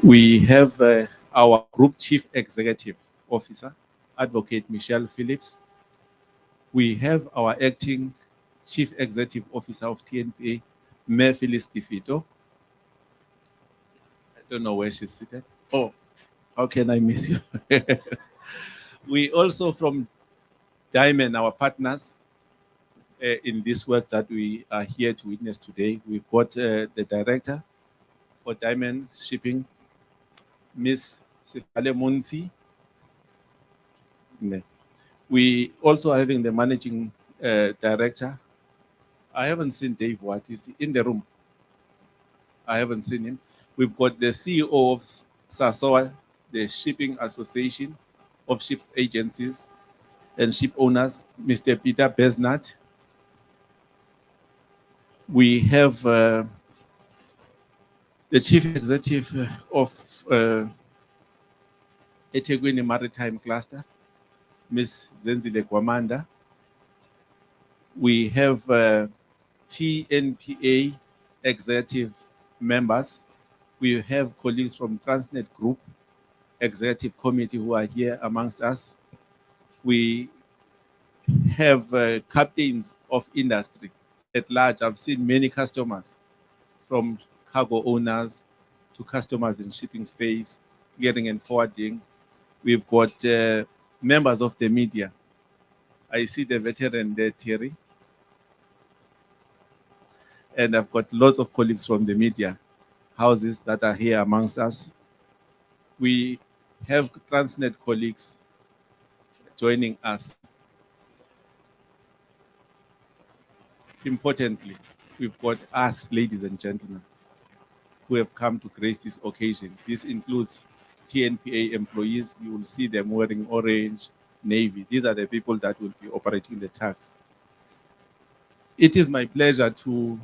We have our Group Chief Executive Officer, Advocate Michelle Phillips. We have our Acting Chief Executive Officer of Tnpa, Mayor Phyllis Tifito. I don't know where she's seated. Oh, how can I miss you? We also from Diamond, our partners in this work that we are here to witness today. We've got the director for Diamond Shipping, Miss Sifale Munsi. We also are having the managing director. I haven't seen Dave Watt. Is in the room? I haven't seen him. We've got the CEO of SASOA, the Shipping Association of Ships Agencies and Ship Owners, Mr. Peter Besnat. We have the Chief Executive of eThekwini Maritime Cluster, Ms. Zenzile Kwamanda. We have Tnpa executive members. We have colleagues from Transnet Group Executive Committee who are here amongst us. We have captains of industry at large. I've seen many customers, from cargo owners to customers in shipping space, clearing and forwarding. We've got members of the media. I see the veteran there, Thierry. And I've got lots of colleagues from the media houses that are here amongst us. We have Transnet colleagues joining us. Importantly, we've got us, ladies and gentlemen, who have come to grace this occasion. This includes Tnpa employees. You will see them wearing orange, navy. These are the people that will be operating the tugs. It is my pleasure to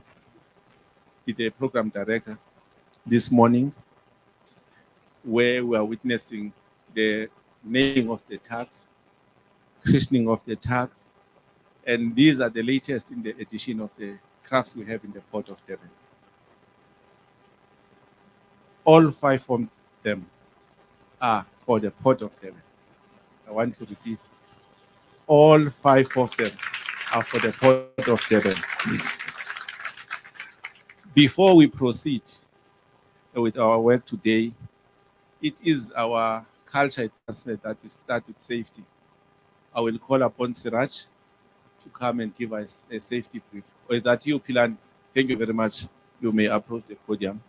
be the program director this morning, where we are witnessing the naming of the tugs, christening of the tugs, and these are the latest in the edition of the crafts we have in the Port of Durban. All 5 of them are for the Port of Durban. I want to repeat, all 5 of them are for the Port of Durban. Before we proceed with our work today, it is our culture that we start with safety. I will call upon Siraj to come and give us a safety brief. Or is that you, Pilan? Thank you very much. You may approach the podium.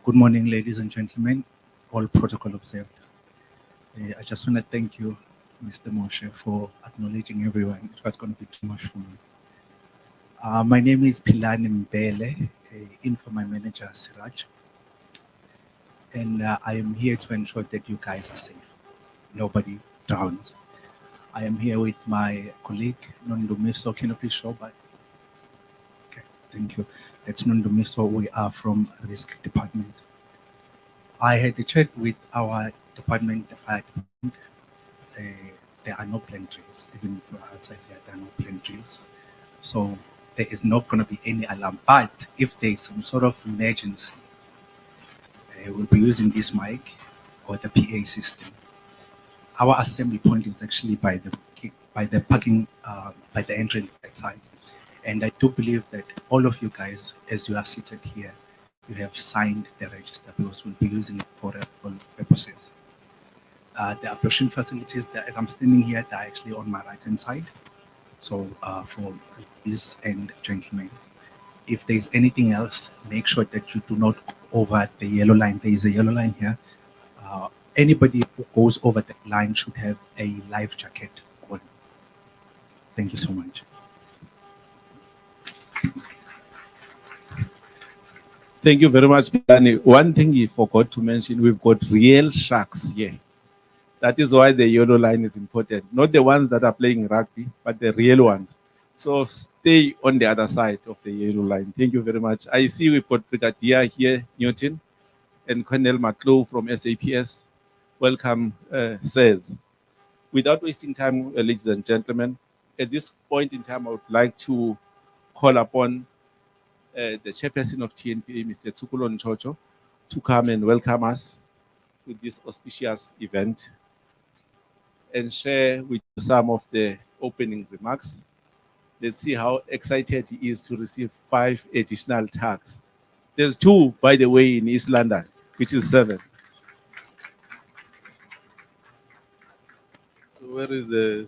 Good morning, ladies and gentlemen, all protocol observed. I just want to thank you, Mr. Moshe, for acknowledging everyone. It was going to be too much for me. My name is Pilani Mbele, in for my manager, Siraj. And I am here to ensure that you guys are safe. Nobody drowns. I am here with my colleague, Nondumiso. Can you please show back? Okay, thank you. That's Nondumiso. We are from Risk Department. I had a chat with our department, the fire department. There are no plane drills, even outside there are no plane drills. So there is not going to be any alarm. But if there is some sort of emergency, we'll be using this mic or the PA system. Our assembly point is actually by the parking, by the entrance side. And I do believe that all of you guys, as you are seated here, you have signed the register because we'll be using it for all purposes. The operation facilities, as I'm standing here, they're actually on my right-hand side. So for this and gentlemen, if there's anything else, make sure that you do not go over the yellow line. There is a yellow line here. Anybody who goes over the line should have a life jacket on. Thank you so much. Thank you very much, Pilani. One thing you forgot to mention, we've got real sharks here. That is why the yellow line is important. Not the ones that are playing rugby, but the real ones. So stay on the other side of the yellow line. Thank you very much. I see we've got Brigadier here, Newton, and Colonel Maclow from SAPS. Welcome, sirs. Without wasting time, ladies and gentlemen, at this point in time, I would like to call upon the chairperson of TNPA, Mr. Tsukulon Chocho, to come and welcome us to this auspicious event and share with you some of the opening remarks. Let's see how excited he is to receive 5 additional tags. There's 2, by the way, in East London, which is 7. So where is the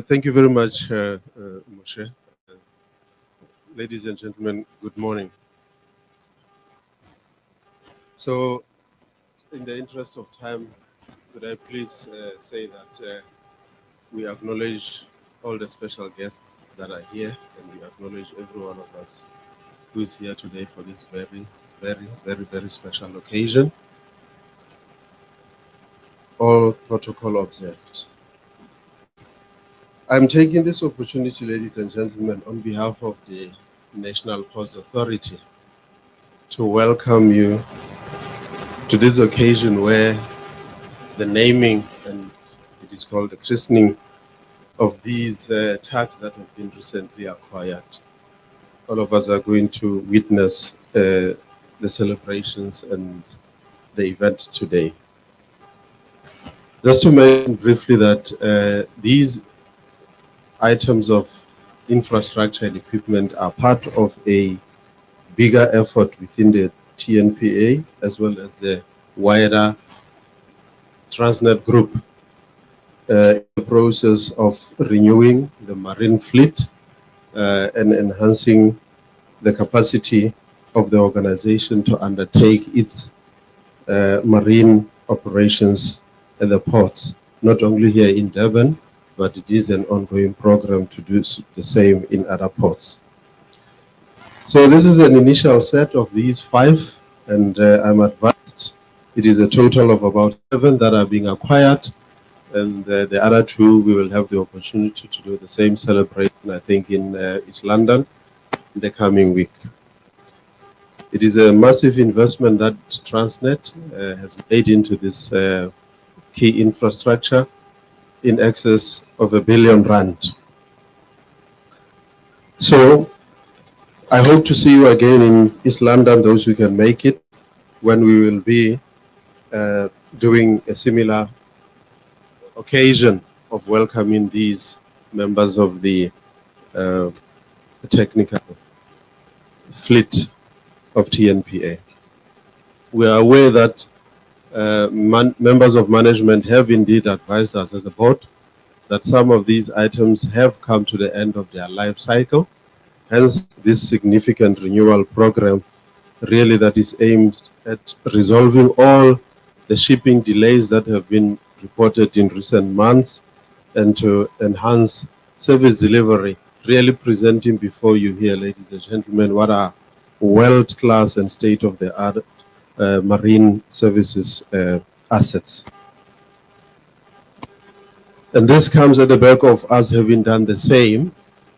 thank you very much, Moshe. Ladies and gentlemen, good morning. So, in the interest of time, could I please say that we acknowledge all the special guests that are here, and we acknowledge every one of us who is here today for this very special occasion. All protocol observed. I'm taking this opportunity, ladies and gentlemen, on behalf of the National Ports Authority to welcome you to this occasion where the naming, and it is called the christening, of these tags that have been recently acquired. All of us are going to witness the celebrations and the event today. Just to mention briefly that these items of infrastructure and equipment are part of a bigger effort within the TNPA as well as the wider Transnet group in the process of renewing the marine fleet and enhancing the capacity of the organization to undertake its marine operations at the ports, not only here in Durban, but it is an ongoing program to do the same in other ports. So this is an initial set of these 5, and I'm advised it is a total of about 7 that are being acquired, and the other 2 we will have the opportunity to do the same celebration, I think, in East London in the coming week. It is a massive investment that Transnet has made into this key infrastructure, in excess of R1 billion. So I hope to see you again in East London, those who can make it, when we will be doing a similar occasion of welcoming these members of the technical fleet of TNPA. We are aware that members of management have indeed advised us as a board that some of these items have come to the end of their life cycle. Hence, this significant renewal program really that is aimed at resolving all the shipping delays that have been reported in recent months and to enhance service delivery, really presenting before you here, ladies and gentlemen, what are world-class and state-of-the-art marine services assets. And this comes at the back of us having done the same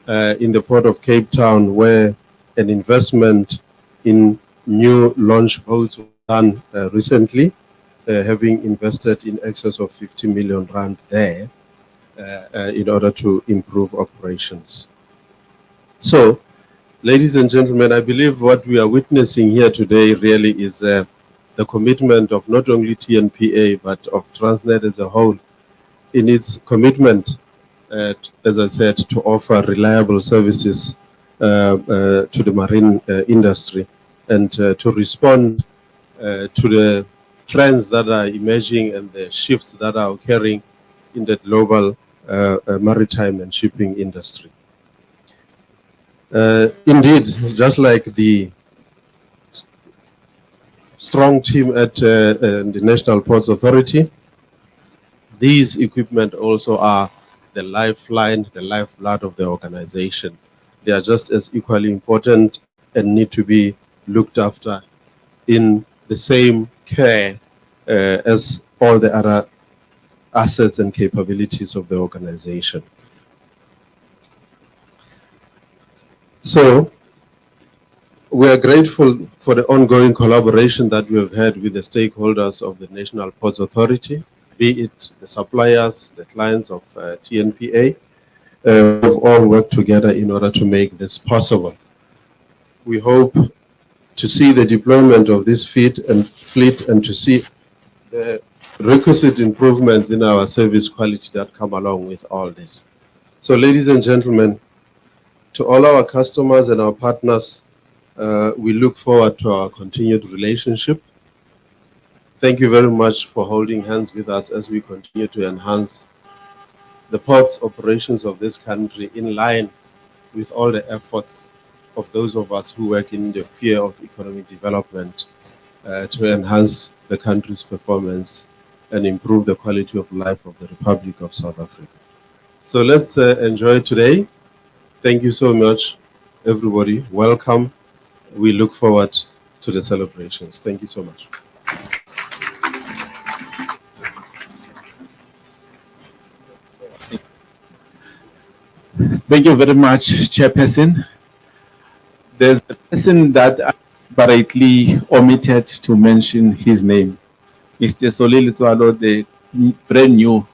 in the Port of Cape Town, where an investment in new launch boats was done recently, having invested in excess of 50 million rand there in order to improve operations. So, ladies and gentlemen, I believe what we are witnessing here today really is the commitment of not only TNPA, but of Transnet as a whole, in its commitment, as I said, to offer reliable services to the marine industry and to respond to the trends that are emerging and the shifts that are occurring in the global maritime and shipping industry. Indeed, just like the strong team at the National Ports Authority, these equipment also are the lifeline, the lifeblood of the organization. They are just as equally important and need to be looked after in the same care as all the other assets and capabilities of the organization. So we are grateful for the ongoing collaboration that we have had with the stakeholders of the National Ports Authority, be it the suppliers, the clients of TNPA. We've all worked together in order to make this possible. We hope to see the deployment of this fleet and to see the requisite improvements in our service quality that come along with all this. So ladies and gentlemen, to all our customers and our partners, we look forward to our continued relationship. Thank you very much for holding hands with us as we continue to enhance the ports operations of this country in line with all the efforts of those of us who work in the sphere of economic development to enhance the country's performance and improve the quality of life of the Republic of South Africa. So let's enjoy today. Thank you so much, everybody. Welcome. We look forward to the celebrations. Thank you so much. Thank you very much, Chairperson. There's a person that I rightly omitted to mention his name. Mr. Solil Tswalo, the brand new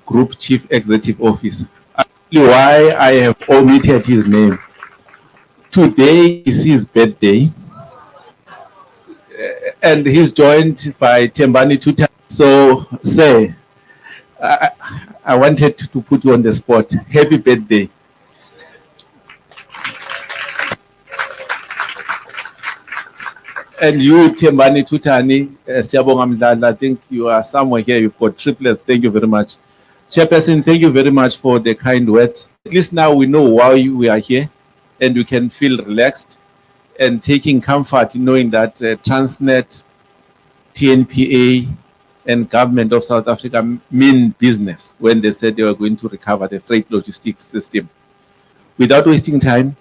Group Chief Executive Officer. Actually, why I have omitted his name. Today is his birthday, and he's joined by Tembani Tuta. So, sir, I wanted to put you on the spot. Happy birthday. And you, Tembani Tutani, Siyabonga Mdlala, I think you are somewhere here. You've got triplets. Thank you very much. Chairperson, thank you very much for the kind words. At least now we know why we are here, and we can feel relaxed and taking comfort in knowing that Transnet, TNPA, and government of South Africa mean business when they said they were going to recover the freight logistics system. Without wasting time,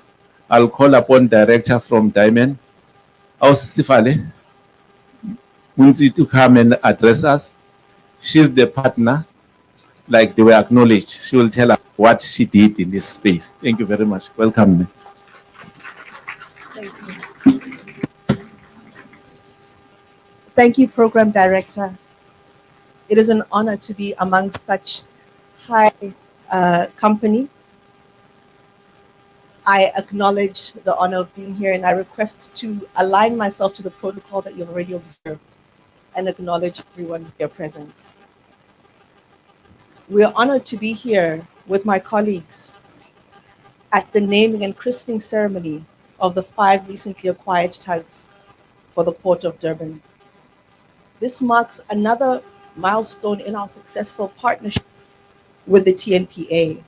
I'll call upon Director from Diamond, Ausifale, to come and address us. She's the partner, like they were acknowledged. She will tell us what she did in this space. Thank you very much. Welcome. Thank you. Thank you, Program Director. It is an honor to be amongst such high company. I acknowledge the honor of being here, and I request to align myself to the protocol that you've already observed and acknowledge everyone here present. We are honored to be here with my colleagues at the naming and christening ceremony of the 5 recently acquired tugs for the Port of Durban. This marks another milestone in our successful partnership with the TNPA.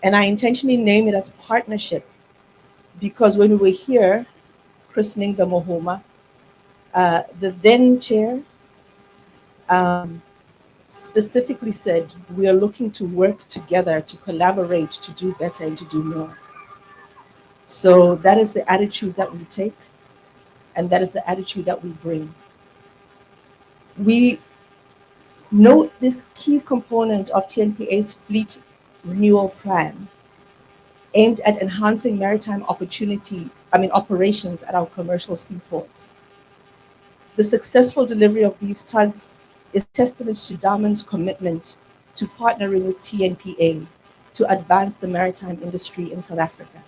And I intentionally name it as partnership because when we were here christening the Mohoma, the then chair specifically said, we are looking to work together, to collaborate, to do better and to do more. So that is the attitude that we take, and that is the attitude that we bring. We note this key component of TNPA's fleet renewal plan aimed at enhancing maritime operations at our commercial seaports. The successful delivery of these tugs is testament to Diamond's commitment to partnering with TNPA to advance the maritime industry in South Africa.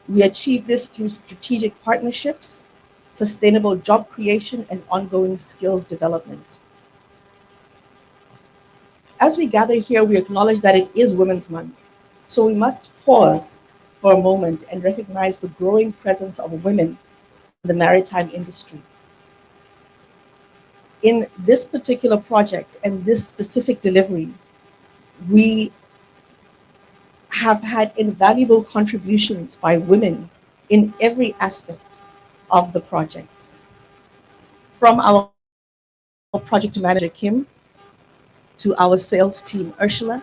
We achieve this through strategic partnerships, sustainable job creation, and ongoing skills development. As we gather here, we acknowledge that it is Women's Month, so we must pause for a moment and recognize the growing presence of women in the maritime industry. In this particular project and this specific delivery, we have had invaluable contributions by women in every aspect of the project. From our project manager, Kim, to our sales team, Ursula,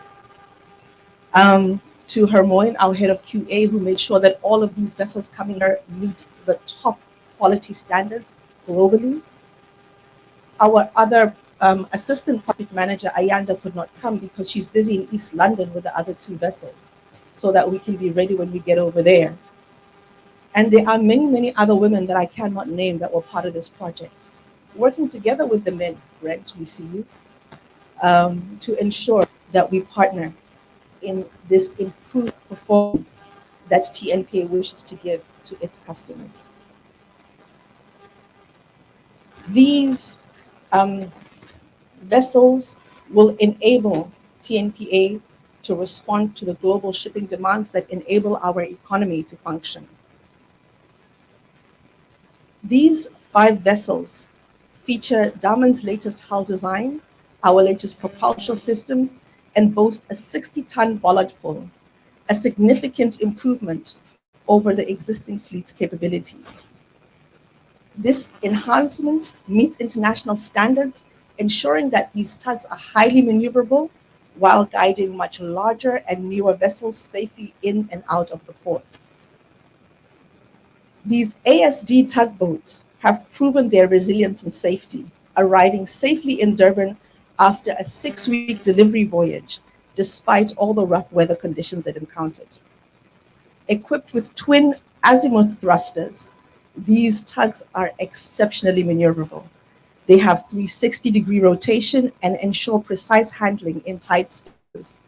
to Hermoine, our head of QA, who made sure that all of these vessels coming here meet the top quality standards globally. Our other assistant project manager, Ayanda, could not come because she's busy in East London with the other two vessels, so that we can be ready when we get over there. And there are many, many other women that I cannot name that were part of this project, working together with the men, Brent, we see you, to ensure that we partner in this improved performance that TNPA wishes to give to its customers. These vessels will enable TNPA to respond to the global shipping demands that enable our economy to function. These 5 vessels feature Daman's latest hull design, our latest propulsion systems, and boast a 60-ton bollard pull, a significant improvement over the existing fleet's capabilities. This enhancement meets international standards, ensuring that these tugs are highly maneuverable while guiding much larger and newer vessels safely in and out of the port. These ASD tugboats have proven their resilience and safety, arriving safely in Durban after a 6-week delivery voyage, despite all the rough weather conditions it encountered. Equipped with twin azimuth thrusters, these tugs are exceptionally maneuverable. They have 360-degree rotation and ensure precise handling in tight spaces.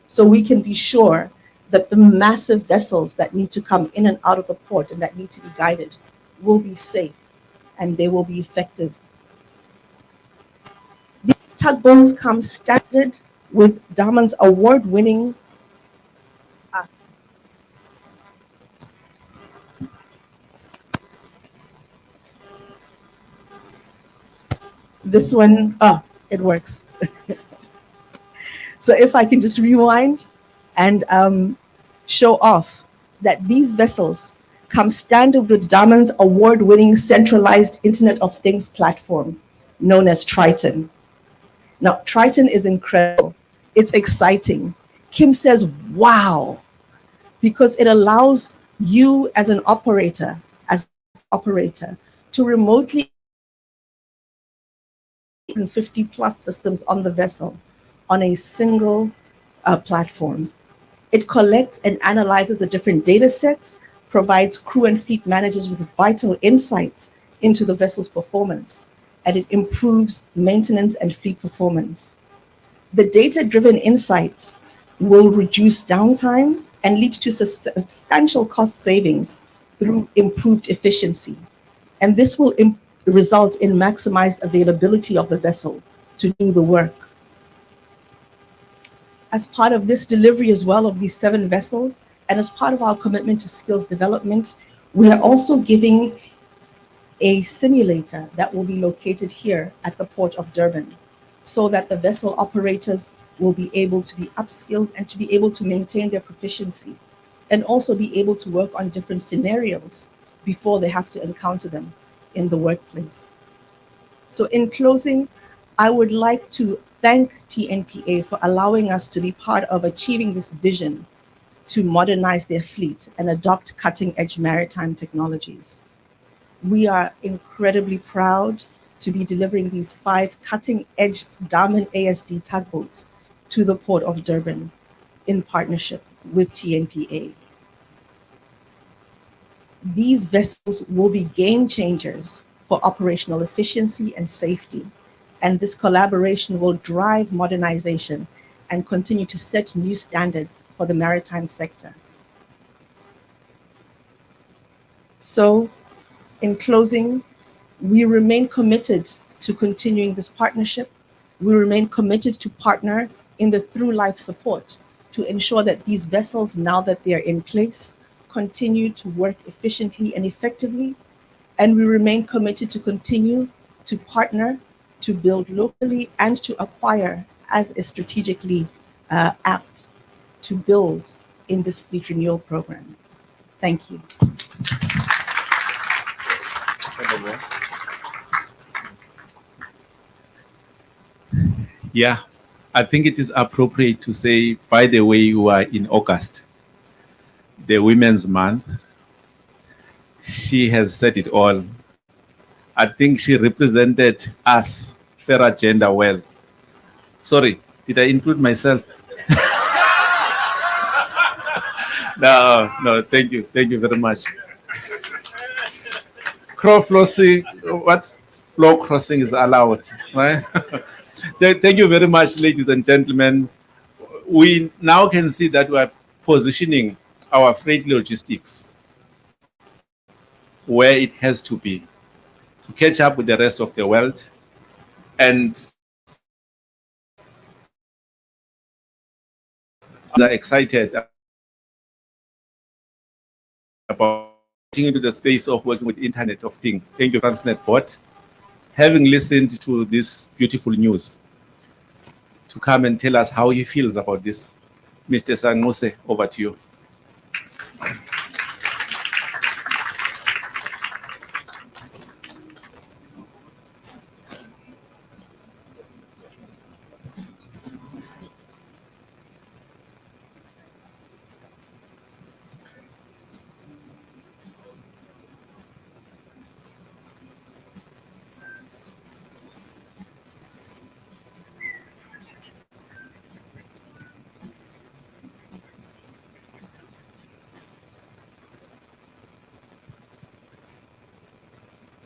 So we can be sure that the massive vessels that need to come in and out of the port and that need to be guided will be safe and they will be effective. These tugboats come standard with Daman's award-winning this one, it works. So if I can just rewind and show off that these vessels come standard with Daman's award-winning centralized Internet of Things platform known as Triton. Now, Triton is incredible. It's exciting. Kim says, wow, because it allows you as an operator, to remotely 50 plus systems on the vessel on a single platform. It collects and analyzes the different data sets, provides crew and fleet managers with vital insights into the vessel's performance, and it improves maintenance and fleet performance. The data-driven insights will reduce downtime and lead to substantial cost savings through improved efficiency. And this will result in maximized availability of the vessel to do the work. As part of this delivery as well of these 7 vessels, and as part of our commitment to skills development, we are also giving a simulator that will be located here at the Port of Durban, so that the vessel operators will be able to be upskilled and to be able to maintain their proficiency, and also be able to work on different scenarios before they have to encounter them in the workplace. So in closing, I would like to thank TNPA for allowing us to be part of achieving this vision to modernize their fleet and adopt cutting-edge maritime technologies. We are incredibly proud to be delivering these 5 cutting-edge Daman ASD tugboats to the Port of Durban in partnership with TNPA. These vessels will be game changers for operational efficiency and safety, and this collaboration will drive modernization and continue to set new standards for the maritime sector. So, in closing, we remain committed to continuing this partnership. We remain committed to partner in the through life support to ensure that these vessels, now that they're in place, continue to work efficiently and effectively. And we remain committed to continue to partner, to build locally and to acquire as is strategically apt to build in this fleet renewal program. Thank you. Yeah, I think it is appropriate to say, by the way, you are in August, the Women's Month. She has said it all. I think she represented us, fair agenda, well. Sorry, did I include myself? No, thank you very much. Crow flossing, what? Floor crossing is allowed, right? Thank you very much, ladies and gentlemen. We now can see that we are positioning our freight logistics where it has to be to catch up with the rest of the world, and are excited about getting into the space of working with Internet of Things. Thank you, Transnet Board, having listened to this beautiful news, to come and tell us how he feels about this. Mr. Sangose, over to you.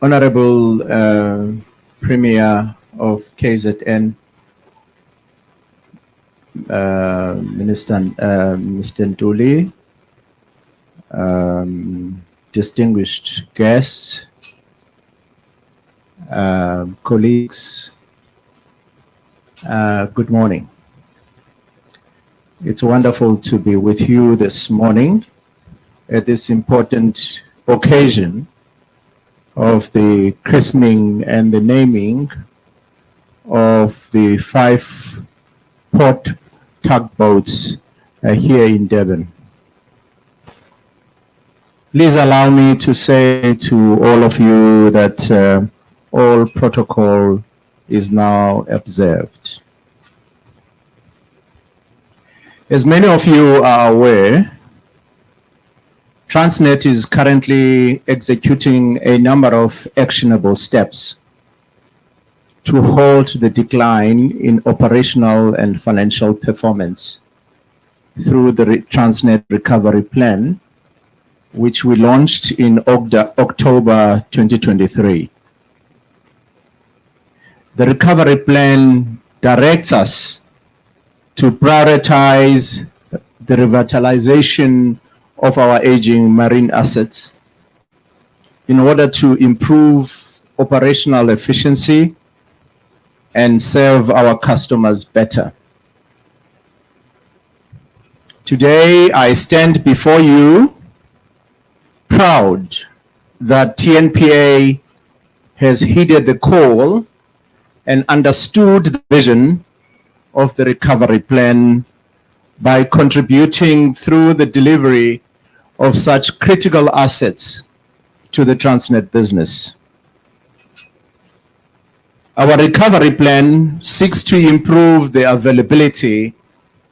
Honorable Premier of KZN, Mr. Ntuli, distinguished guests, colleagues, good morning. It's wonderful to be with you this morning at this important occasion of the christening and the naming of the 5 port tugboats here in Durban. Please allow me to say to all of you that all protocol is now observed. As many of you are aware, Transnet is currently executing a number of actionable steps to halt the decline in operational and financial performance through the Transnet Recovery Plan, which we launched in October 2023. The Recovery Plan directs us to prioritize the revitalization of our aging marine assets in order to improve operational efficiency and serve our customers better. Today, I stand before you proud that Tnpa has heeded the call and understood the vision of the recovery plan by contributing through the delivery of such critical assets to the Transnet business. Our recovery plan seeks to improve the availability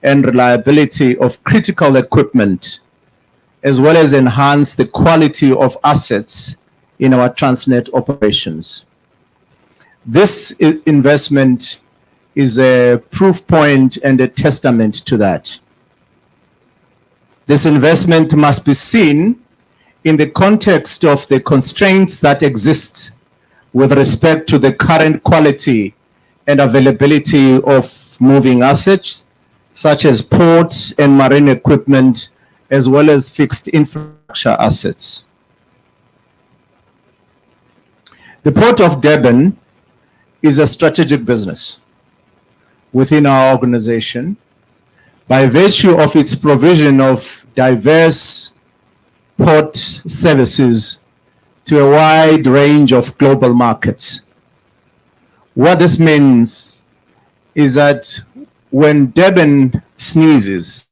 and reliability of critical equipment, as well as enhance the quality of assets in our Transnet operations. This investment is a proof point and a testament to that. This investment must be seen in the context of the constraints that exist with respect to the current quality and availability of moving assets, such as ports and marine equipment, as well as fixed infrastructure assets. The Port of Durban is a strategic business within our organization by virtue of its provision of diverse port services to a wide range of global markets. What this means is that when Durban sneezes,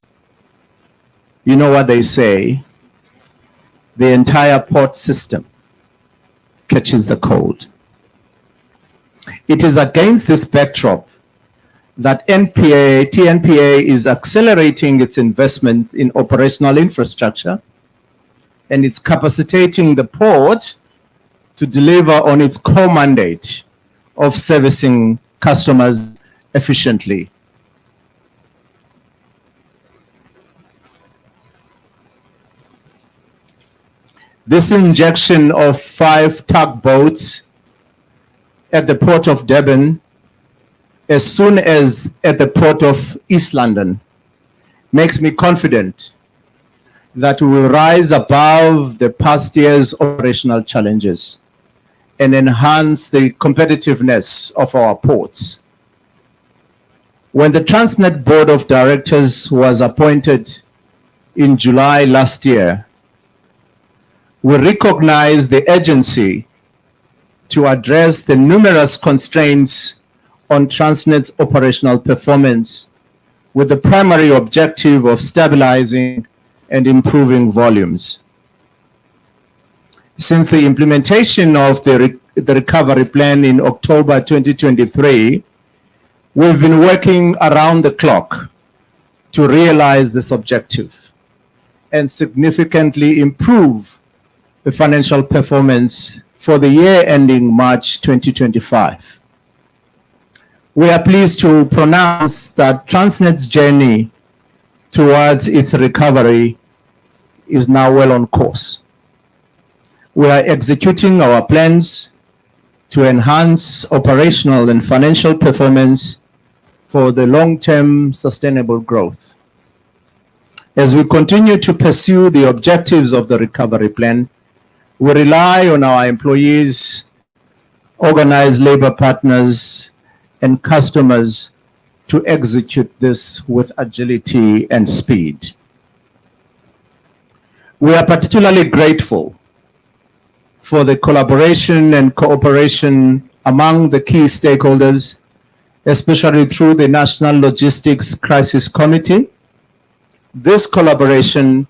you know what they say, the entire port system catches the cold. It is against this backdrop that TNPA is accelerating its investment in operational infrastructure, and it's capacitating the port to deliver on its core mandate of servicing customers efficiently. This injection of 5 tugboats at the port of Durban, as soon as at the port of East London, makes me confident that we will rise above the past year's operational challenges and enhance the competitiveness of our ports. When the Transnet Board of Directors was appointed in July last year, we recognized the urgency to address the numerous constraints on Transnet's operational performance with the primary objective of stabilizing and improving volumes. Since the implementation of the recovery plan in October 2023, we've been working around the clock to realize this objective and significantly improve the financial performance for the year ending March 2025. We are pleased to pronounce that Transnet's journey towards its recovery is now well on course. We are executing our plans to enhance operational and financial performance for the long-term sustainable growth. As we continue to pursue the objectives of the recovery plan, we rely on our employees, organized labor partners, and customers to execute this with agility and speed. We are particularly grateful for the collaboration and cooperation among the key stakeholders, especially through the National Logistics Crisis Committee. This collaboration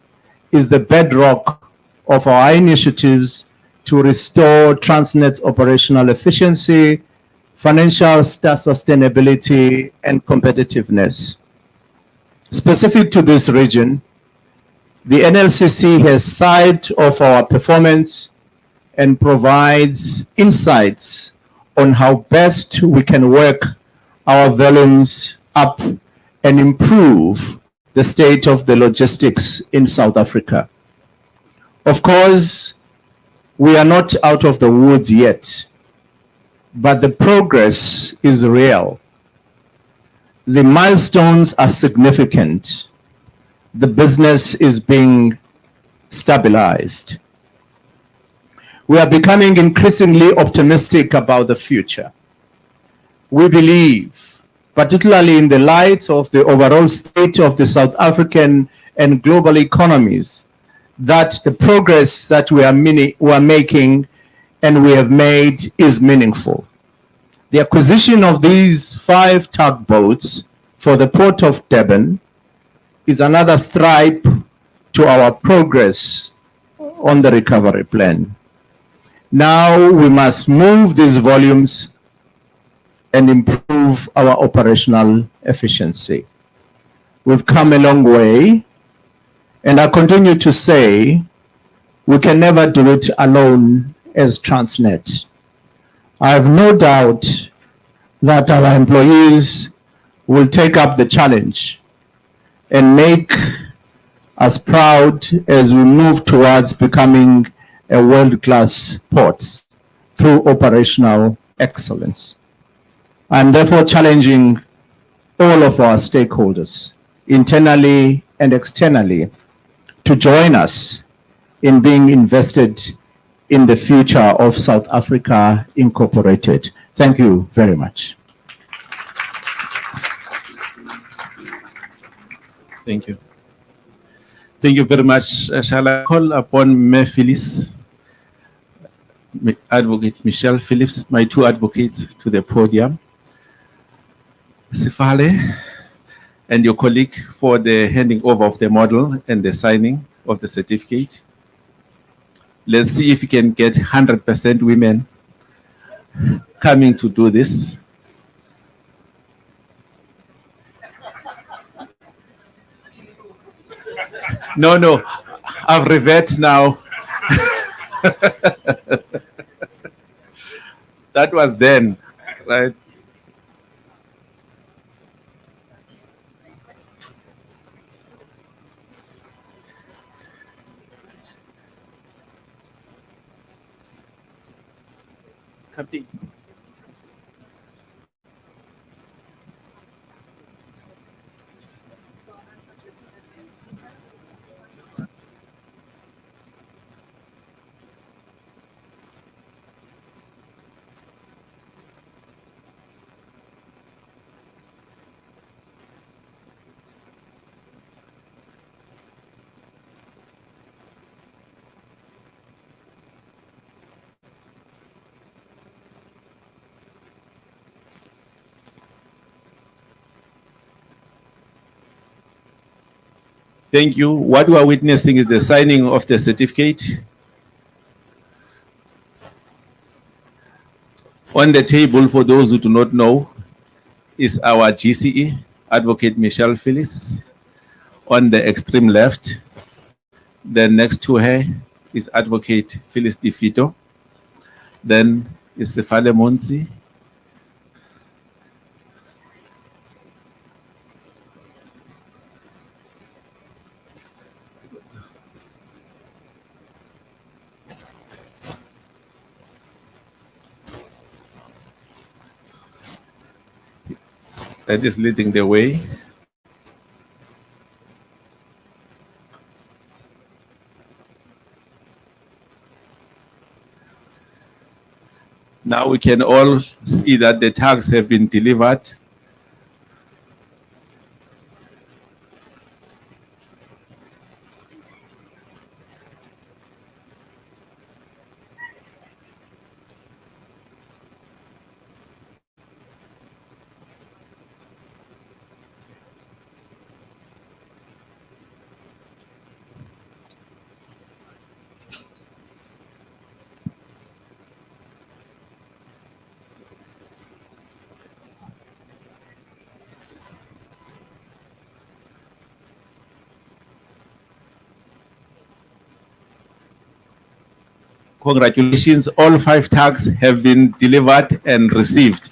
is the bedrock of our initiatives to restore Transnet's operational efficiency, financial sustainability, and competitiveness. Specific to this region, the NLCC has sight of our performance and provides insights on how best we can work our volumes up and improve the state of the logistics in South Africa. Of course, we are not out of the woods yet, but the progress is real. The milestones are significant. The business is being stabilized. We are becoming increasingly optimistic about the future. We believe, particularly in the light of the overall state of the South African and global economies, that the progress that we are making and we have made is meaningful. The acquisition of these 5 tugboats for the Port of Durban is another stripe to our progress on the recovery plan. Now we must move these volumes and improve our operational efficiency. We've come a long way, and I continue to say we can never do it alone as Transnet. I have no doubt that our employees will take up the challenge and make us proud as we move towards becoming a world-class port through operational excellence. I'm therefore challenging all of our stakeholders, internally and externally, to join us in being invested in the future of South Africa Incorporated. Thank you very much. Thank you. Thank you very much. Shall I call upon Mayor Phyllis, Advocate Michelle Phillips, my 2 advocates, to the podium. Sifale and your colleague for the handing over of the model and the signing of the certificate. Let's see if we can get 100% women coming to do this. No, no, I've revert now. That was then, right? Captain. Thank you. What we are witnessing is the signing of the certificate. On the table, for those who do not know, is our GCE, Advocate Michelle Phyllis. On the extreme left, then next to her is Advocate Phyllis DeFito. Then is Sefale Monsi. That is leading the way. Now we can all see that the tags have been delivered. Congratulations, all 5 tags have been delivered and received.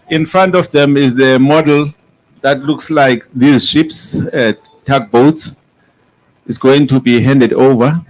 In front of them is the model that looks like these ships, tugboats. Is going to be handed over.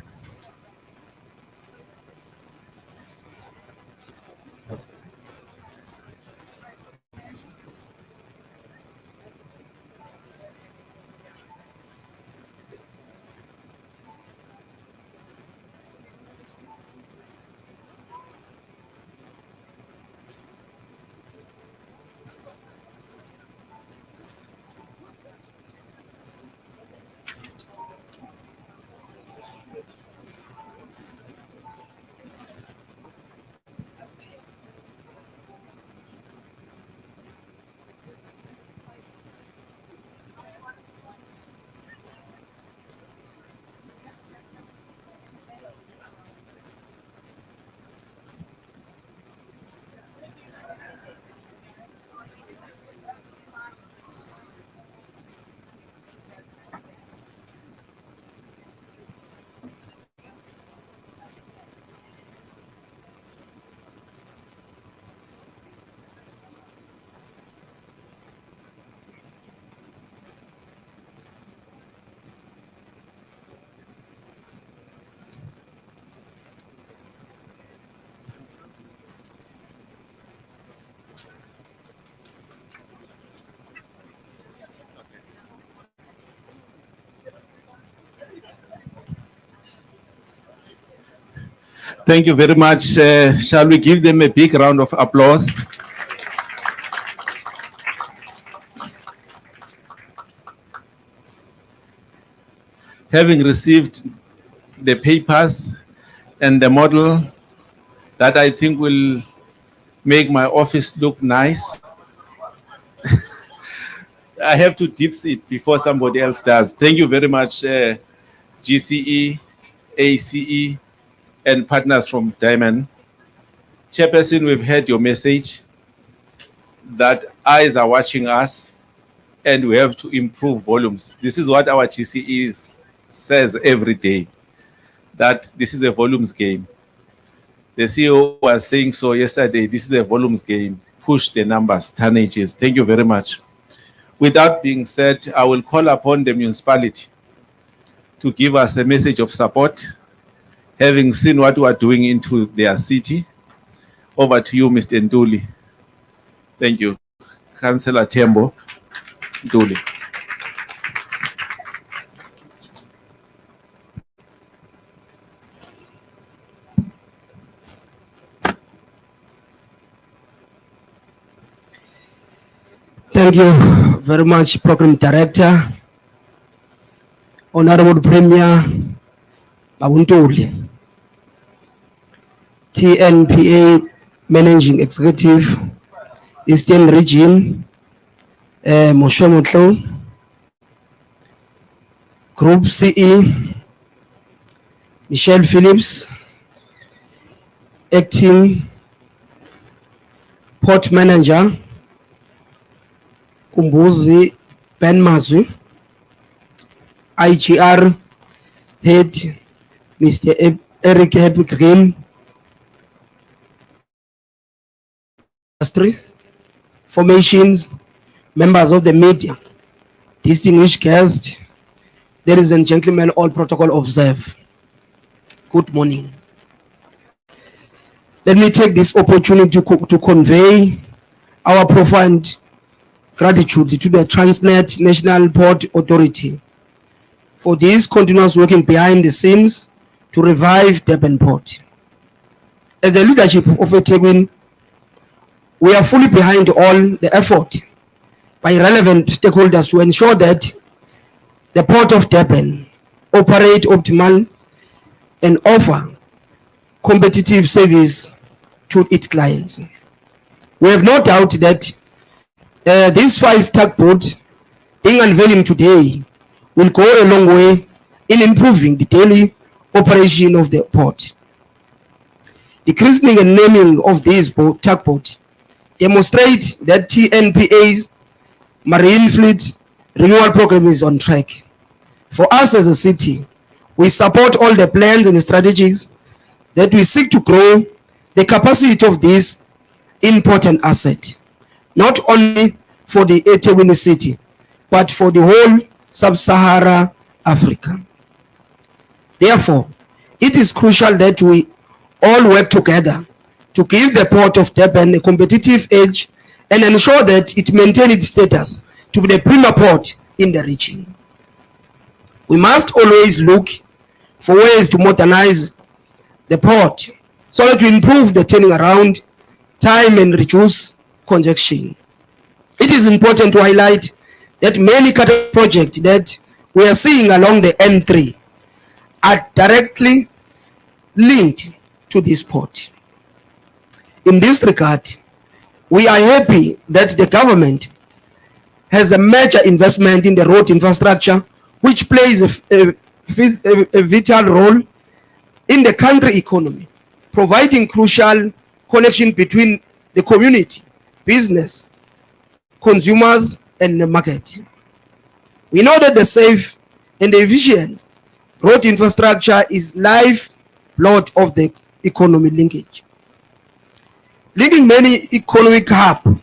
Thank you very much. Shall we give them a big round of applause? having received the papers and the model that I think will make my office look nice, I have to dip it before somebody else does. Thank you very much, GCE, ACE, and partners from Diamond. Chairperson, we've heard your message that eyes are watching us and we have to improve volumes. This is what our GCE says every day, that this is a volumes game. The CEO was saying so yesterday, this is a volumes game. Push the numbers, tonnages. Thank you very much. With that being said, I will call upon the municipality to give us a message of support, having seen what we are doing into their city. Over to you, Mr. Nduli. Thank you. Councillor Tembo Nduli. Thank you very much, Program Director, Honorable Premier Babuntuli, TNPA Managing Executive, Eastern Region, Moshe Motlo, Group CE, Michelle Phillips, Acting Port Manager, Kumbuzi Ben Mazwi, IGR Head, Mr. Eric Happy Green, Industry, Formations, members of the media, distinguished guests, ladies and gentlemen, all protocol observe. Good morning. Let me take this opportunity to convey our profound gratitude to the Transnet National Port Authority for this continuous working behind the scenes to revive Durban Port. As the leadership of eThekwini, we are fully behind all the effort by relevant stakeholders to ensure that the Port of Durban operate optimal and offer competitive service to its clients. We have no doubt that these 5 tugboats being unveiling today will go a long way in improving the daily operation of the port. The christening and naming of these tugboats demonstrate that TNPA's Marine Fleet Renewal Program is on track. For us as a city, we support all the plans and strategies that we seek to grow the capacity of this important asset, not only for the eThekwini city, but for the whole sub-Sahara Africa. Therefore, it is crucial that we all work together to give the Port of Durban a competitive edge and ensure that it maintains its status to be the premier port in the region. We must always look for ways to modernize the port so that we improve the turning around time and reduce congestion. It is important to highlight that many capital projects that we are seeing along the N3 are directly linked to this port. In this regard, we are happy that the government has a major investment in the road infrastructure, which plays a vital role in the country economy, providing crucial connection between the community, business, consumers, and the market. We know that the safe and the efficient road infrastructure is lifeblood of the economy linkage. Linking many economic hubs,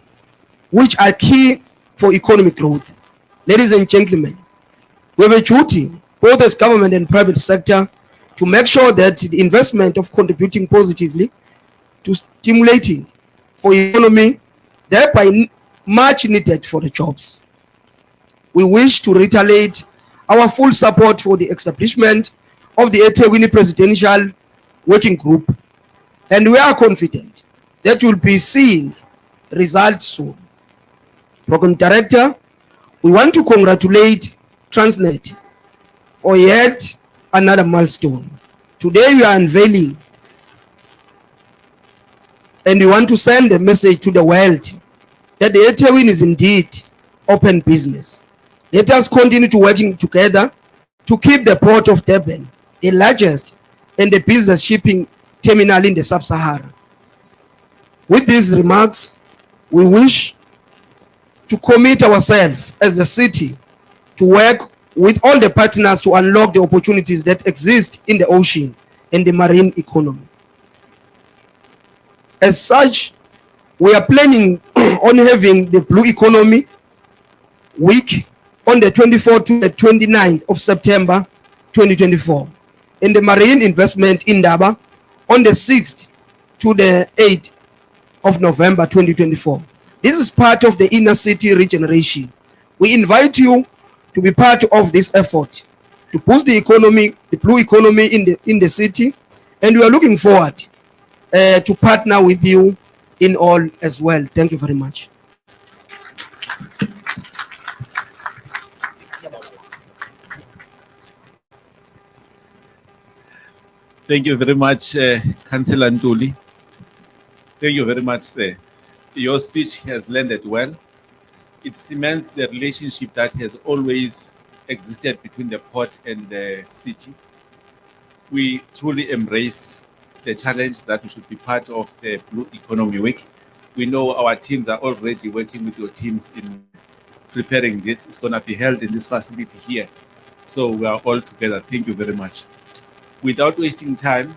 which are key for economic growth. Ladies and gentlemen, we have a duty, both as government and private sector, to make sure that the investment of contributing positively to stimulating for economy, thereby much needed for the jobs. We wish to reiterate our full support for the establishment of the eThekwini Presidential Working Group, and we are confident that we'll be seeing results soon. Program Director, we want to congratulate Transnet for yet another milestone. Today we are unveiling, and we want to send a message to the world that the Ethekwini is indeed open business. Let us continue to working together to keep the port of Durban the largest and the business shipping terminal in the sub-Sahara. With these remarks, we wish to commit ourselves as the city to work with all the partners to unlock the opportunities that exist in the ocean and the marine economy. As such, we are planning on having the Blue Economy Week on the 24th to the 29th of September 2024, and the Marine Investment in Indaba on the 6th to the 8th of November 2024. This is part of the inner city regeneration. We invite you to be part of this effort to boost the economy, the blue economy in the city, and we are looking forward to partner with you in all as well. Thank you very much. Thank you very much, Councillor Ntuli. Thank you very much, sir. Your speech has landed well. It cements the relationship that has always existed between the port and the city. We truly embrace the challenge that we should be part of the Blue Economy Week. We know our teams are already working with your teams in preparing this. It's going to be held in this facility here. So we are all together. Thank you very much. Without wasting time,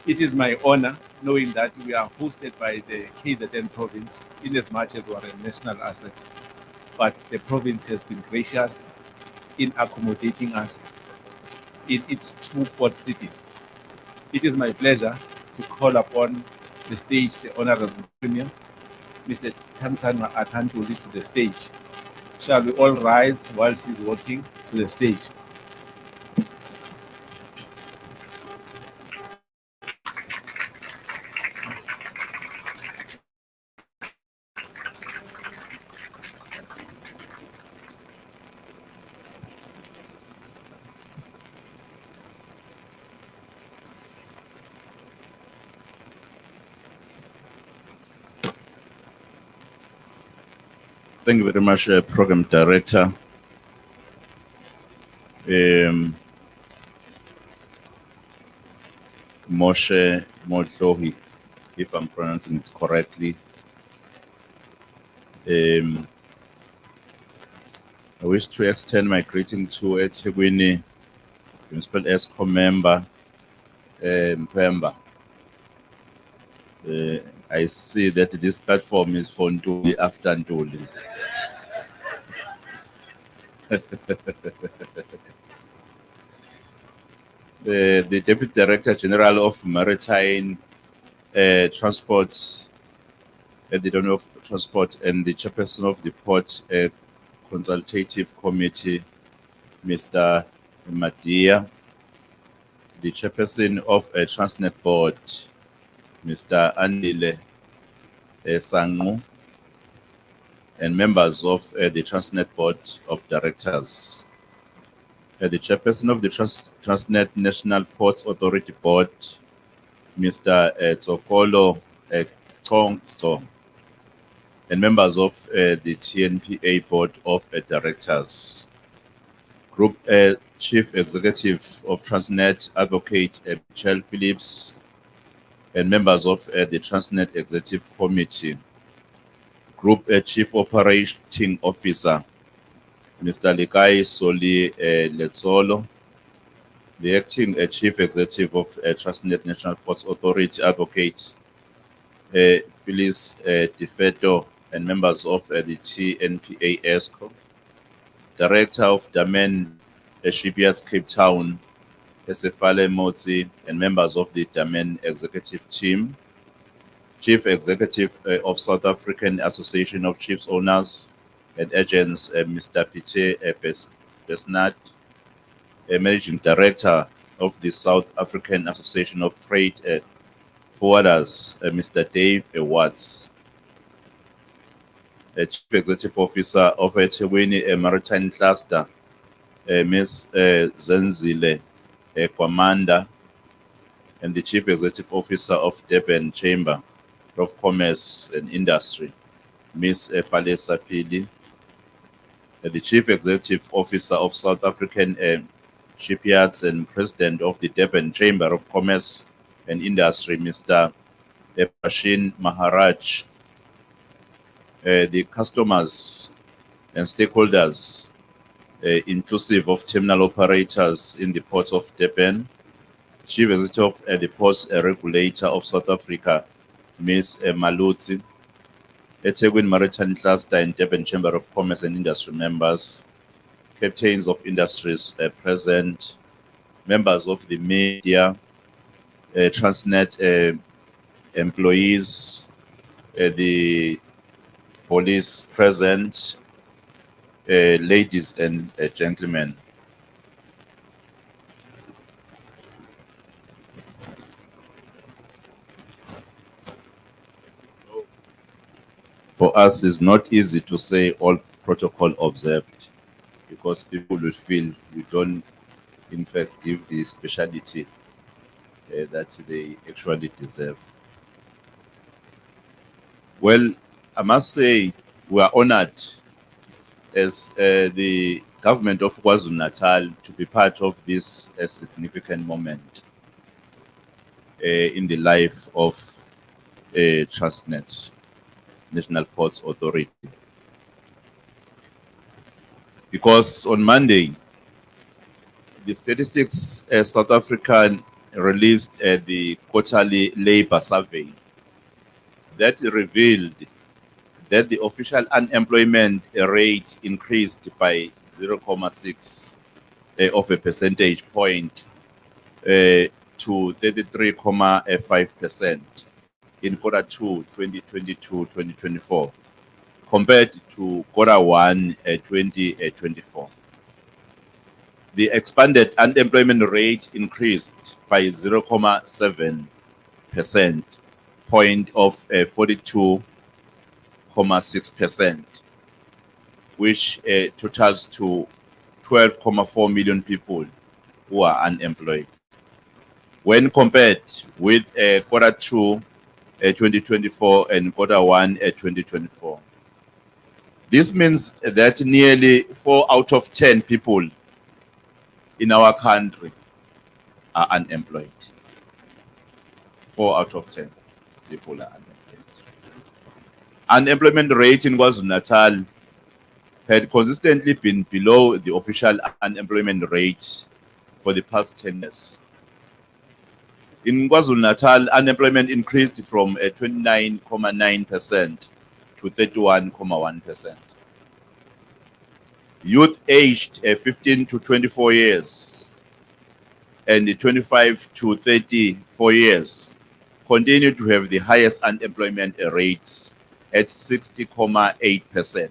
it is my honor knowing that we are hosted by the KZN province in as much as we are a national asset. But the province has been gracious in accommodating us in its two port cities. It is my pleasure to call upon the stage the Honorable Premier, Mr. Tansana Atantuli, to the stage. Shall we all rise while she's walking to the stage? Thank you very much, Program Director. Moshe Moltohi, if I'm pronouncing it correctly. I wish to extend my greeting to Ethekwini Municipal ESCO member, Mpemba. I see that this platform is for Ntuli after Ntuli. The Deputy Director General of Maritime Transport, the Director of Transport, and the Chairperson of the Port Consultative Committee, Mr. Madia, the Chairperson of Transnet Board, Mr. Andile Sangu, and members of the Transnet Board of Directors. The Chairperson of the Transnet National Ports Authority Board, Mr. Tsokolo Tongto, and members of the Tnpa Board of Directors. Group Chief Executive of Transnet, Advocate Michelle Phillips, and members of the Transnet Executive Committee. Group Chief Operating Officer, Mr. Likai Soli Letsolo, the Acting Chief Executive of Transnet National Ports Authority, Advocate Phyllis Defeto, and members of the Tnpa ESCO. Director of Damen Shipyards Cape Town, Esefale Motsi, and members of the Damen Executive Team. Chief Executive of South African Association of Ships Owners and Agents, Mr. Pite Besnat, Managing Director of the South African Association of Freight Forwarders, Mr. Dave Watts, Chief Executive Officer of Ethekwini Maritime Cluster, Ms. Zenzile Kwamanda, and the Chief Executive Officer of Durban Chamber of Commerce and Industry, Ms. Palesa Pili, the Chief Executive Officer of South African Shipyards and President of the Durban Chamber of Commerce and Industry, Mr. Prashin Maharaj, the customers and stakeholders, inclusive of terminal operators in the Port of Durban, Chief Executive of the Ports Regulator of South Africa, Ms. Malutsi, eThekwini Maritime Cluster and Durban Chamber of Commerce and Industry members, captains of industries present, members of the media, Transnet employees, the police present, ladies and gentlemen. For us, it's not easy to say all protocol observed, because people will feel we don't, in fact, give the speciality that they actually deserve. Well, I must say we are honored as the government of KwaZulu-Natal to be part of this significant moment in the life of Transnet, National Ports Authority. Because on Monday, the Statistics South Africa released the quarterly labor survey that revealed that the official unemployment rate increased by 0.6 of a percentage point to 33.5% in quarter 2, 2022-2024, compared to quarter 1, 2024. The expanded unemployment rate increased by 0.7% point of 42.6%, which totals to 12.4 million people who are unemployed. When compared with quarter 2, 2024 and quarter 1, 2024. This means that nearly 4 out of 10 people in our country are unemployed. 4 out of 10 people are unemployed. Unemployment rate in KwaZulu-Natal had consistently been below the official unemployment rate for the past 10 years. In KwaZulu-Natal, unemployment increased from 29.9% to 31.1%. Youth aged 15 to 24 years and 25 to 34 years continue to have the highest unemployment rates at 60.8%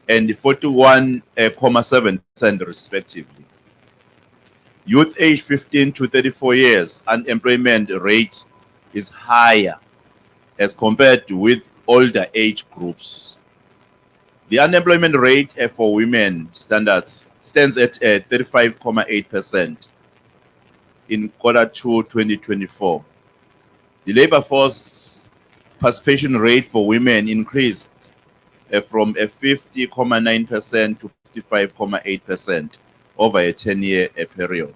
and 41.7% respectively. Youth age 15 to 34 years unemployment rate is higher as compared with older age groups. The unemployment rate for women stands at 35.8% in quarter 2, 2024. The labor force participation rate for women increased from 50.9% to 55.8% over a 10-year period,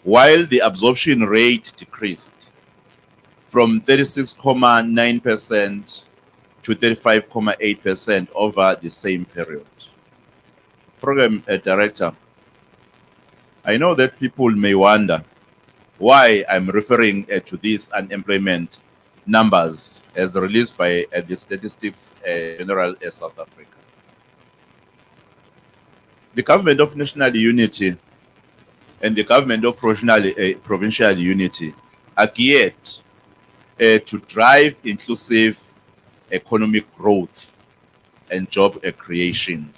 while the absorption rate decreased from 36.9% to 35.8% over the same period. Program Director, I know that people may wonder why I'm referring to these unemployment numbers as released by the Statistics General South Africa. The Government of National Unity and the Government of Provincial Unity are geared to drive inclusive economic growth and job creation.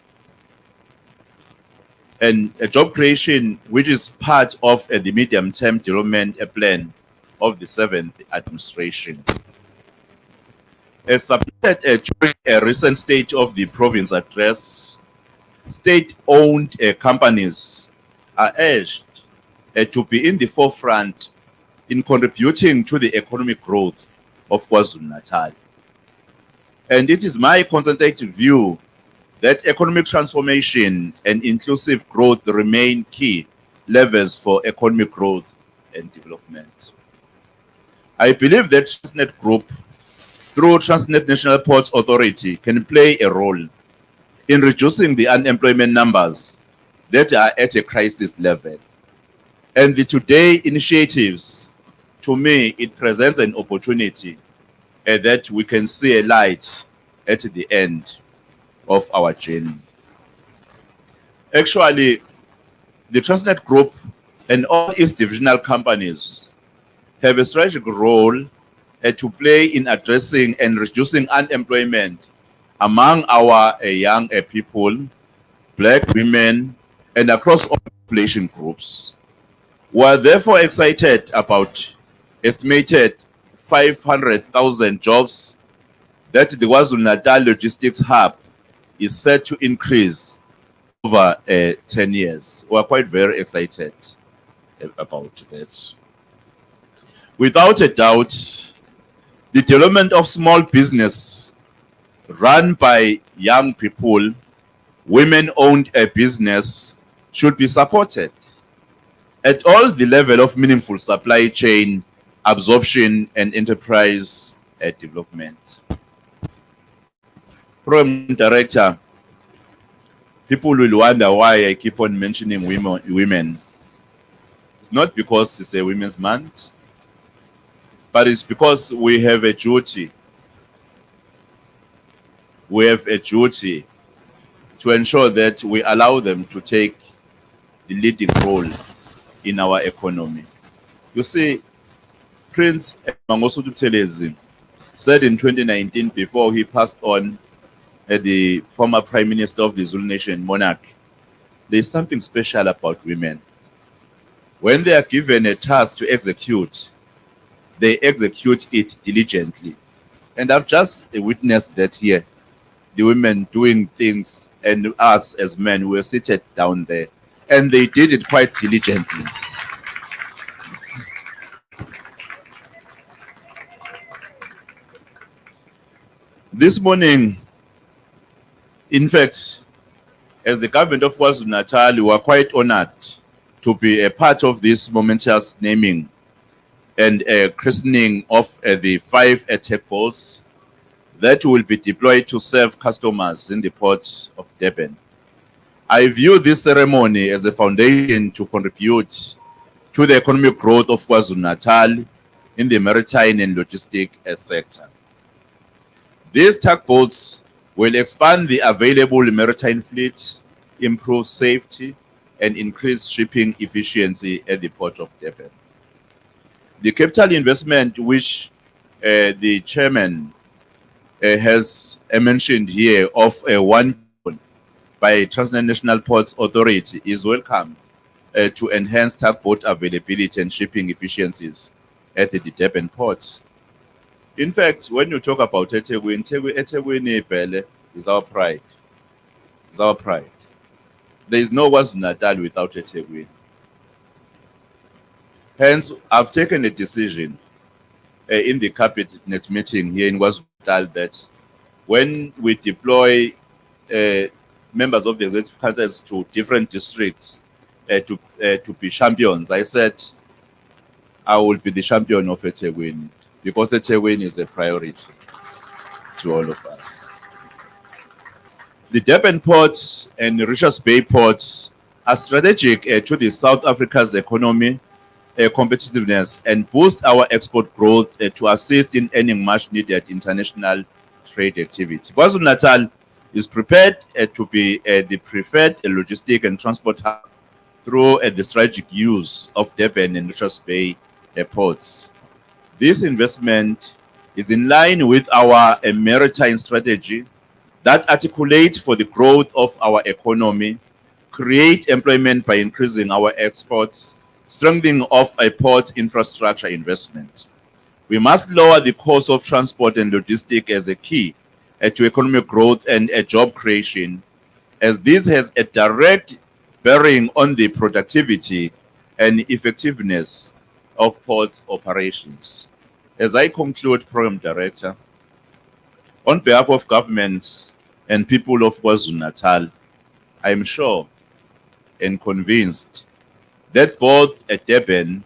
And job creation, which is part of the medium-term development plan of the 7th administration. As submitted during a recent State of the Province address, state-owned companies are urged to be in the forefront in contributing to the economic growth of KwaZulu-Natal. And it is my concentrated view that economic transformation and inclusive growth remain key levers for economic growth and development. I believe that Transnet Group, through Transnet National Ports Authority, can play a role in reducing the unemployment numbers that are at a crisis level. And the Today initiatives, to me, it presents an opportunity that we can see a light at the end of our journey. Actually, the Transnet Group and all its divisional companies have a strategic role to play in addressing and reducing unemployment among our young people, Black women, and across all population groups. We are therefore excited about estimated 500,000 jobs that the KwaZulu-Natal Logistics Hub is set to increase over 10 years. We are quite very excited about that. Without a doubt, the development of small business run by young people, women-owned business, should be supported at all the level of meaningful supply chain absorption and enterprise development. Program Director, people will wonder why I keep on mentioning women. It's not because it's a Women's Month, but it's because we have a duty. We have a duty to ensure that we allow them to take the leading role in our economy. You see, Prince Mangosuthu Buthelezi said in 2019, before he passed on, the former Prime Minister of the Zulu Nation, Monarch, there's something special about women. When they are given a task to execute, they execute it diligently. And I've just witnessed that here, the women doing things, and us as men were seated down there, and they did it quite diligently. This morning, in fact, as the government of KwaZulu-Natal, we were quite honored to be a part of this momentous naming and christening of the 5 tugboats that will be deployed to serve customers in the ports of Durban. I view this ceremony as a foundation to contribute to the economic growth of KwaZulu-Natal in the maritime and logistic sector. These tugboats will expand the available maritime fleet, improve safety, and increase shipping efficiency at the port of Durban. The capital investment which the chairman has mentioned here of 1 billion by Transnet National Ports Authority is welcome to enhance tugboat availability and shipping efficiencies at the Durban ports. In fact, when you talk about eThekwini is our pride. It's our pride. There is no KwaZulu-Natal without eThekwini. Hence, I've taken a decision in the cabinet meeting here in KwaZulu-Natal that when we deploy members of the executive councils to different districts to be champions, I said I will be the champion of eThekwini because eThekwini is a priority to all of us. The Durban ports and the Richards Bay ports are strategic to the South Africa's economy, competitiveness, and boost our export growth to assist in earning much needed international trade activity. KwaZulu-Natal is prepared to be the preferred logistic and transport hub through the strategic use of Durban and Richards Bay ports. This investment is in line with our maritime strategy that articulates for the growth of our economy, create employment by increasing our exports, strengthening of a port infrastructure investment. We must lower the cost of transport and logistics as a key to economic growth and job creation as this has a direct bearing on the productivity and effectiveness of ports operations. As I conclude, Program Director, on behalf of governments and people of KwaZulu-Natal, I am sure and convinced that both Durban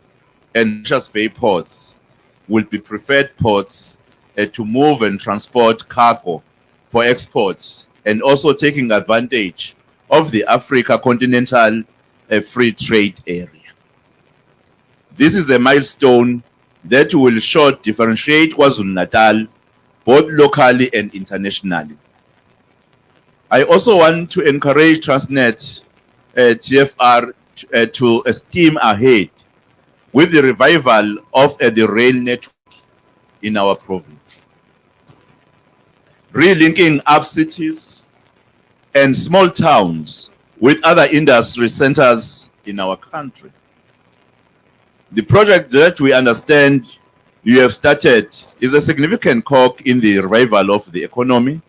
and Richards Bay ports will be preferred ports to move and transport cargo for exports, and also taking advantage of the Africa continental free trade area. This is a milestone that will differentiate KwaZulu-Natal both locally and internationally. I also want to encourage Transnet TFR to steam ahead with the revival of the rail network in our province, relinking up cities and small towns with other industry centers in our country. The project that we understand you have started is a significant cog in the revival of the economy.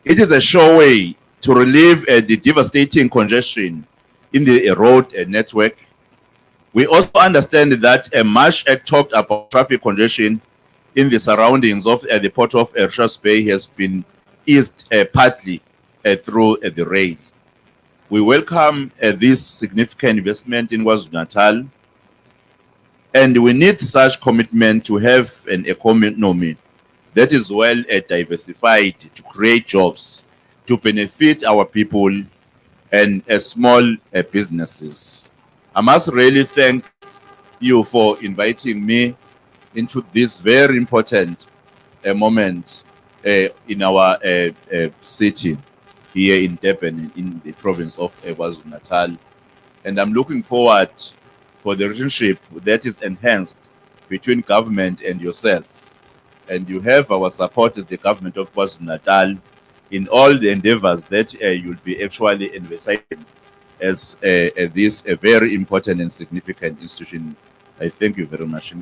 It is a sure way to relieve the devastating congestion in the road network. We also understand that much talked about traffic congestion in the surroundings of the port of Richards Bay has been eased partly through the rail. We welcome this significant investment in KwaZulu-Natal, and we need such commitment to have an economy that is well diversified to create jobs, to benefit our people and small businesses. I must really thank you for inviting me into this very important moment in our city here in Durban, in the province of KwaZulu-Natal. And I'm looking forward for the relationship that is enhanced between government and yourself. And you have our support as the government of KwaZulu-Natal in all the endeavors that you'll be actually investigating as this a very important and significant institution. I thank you very much.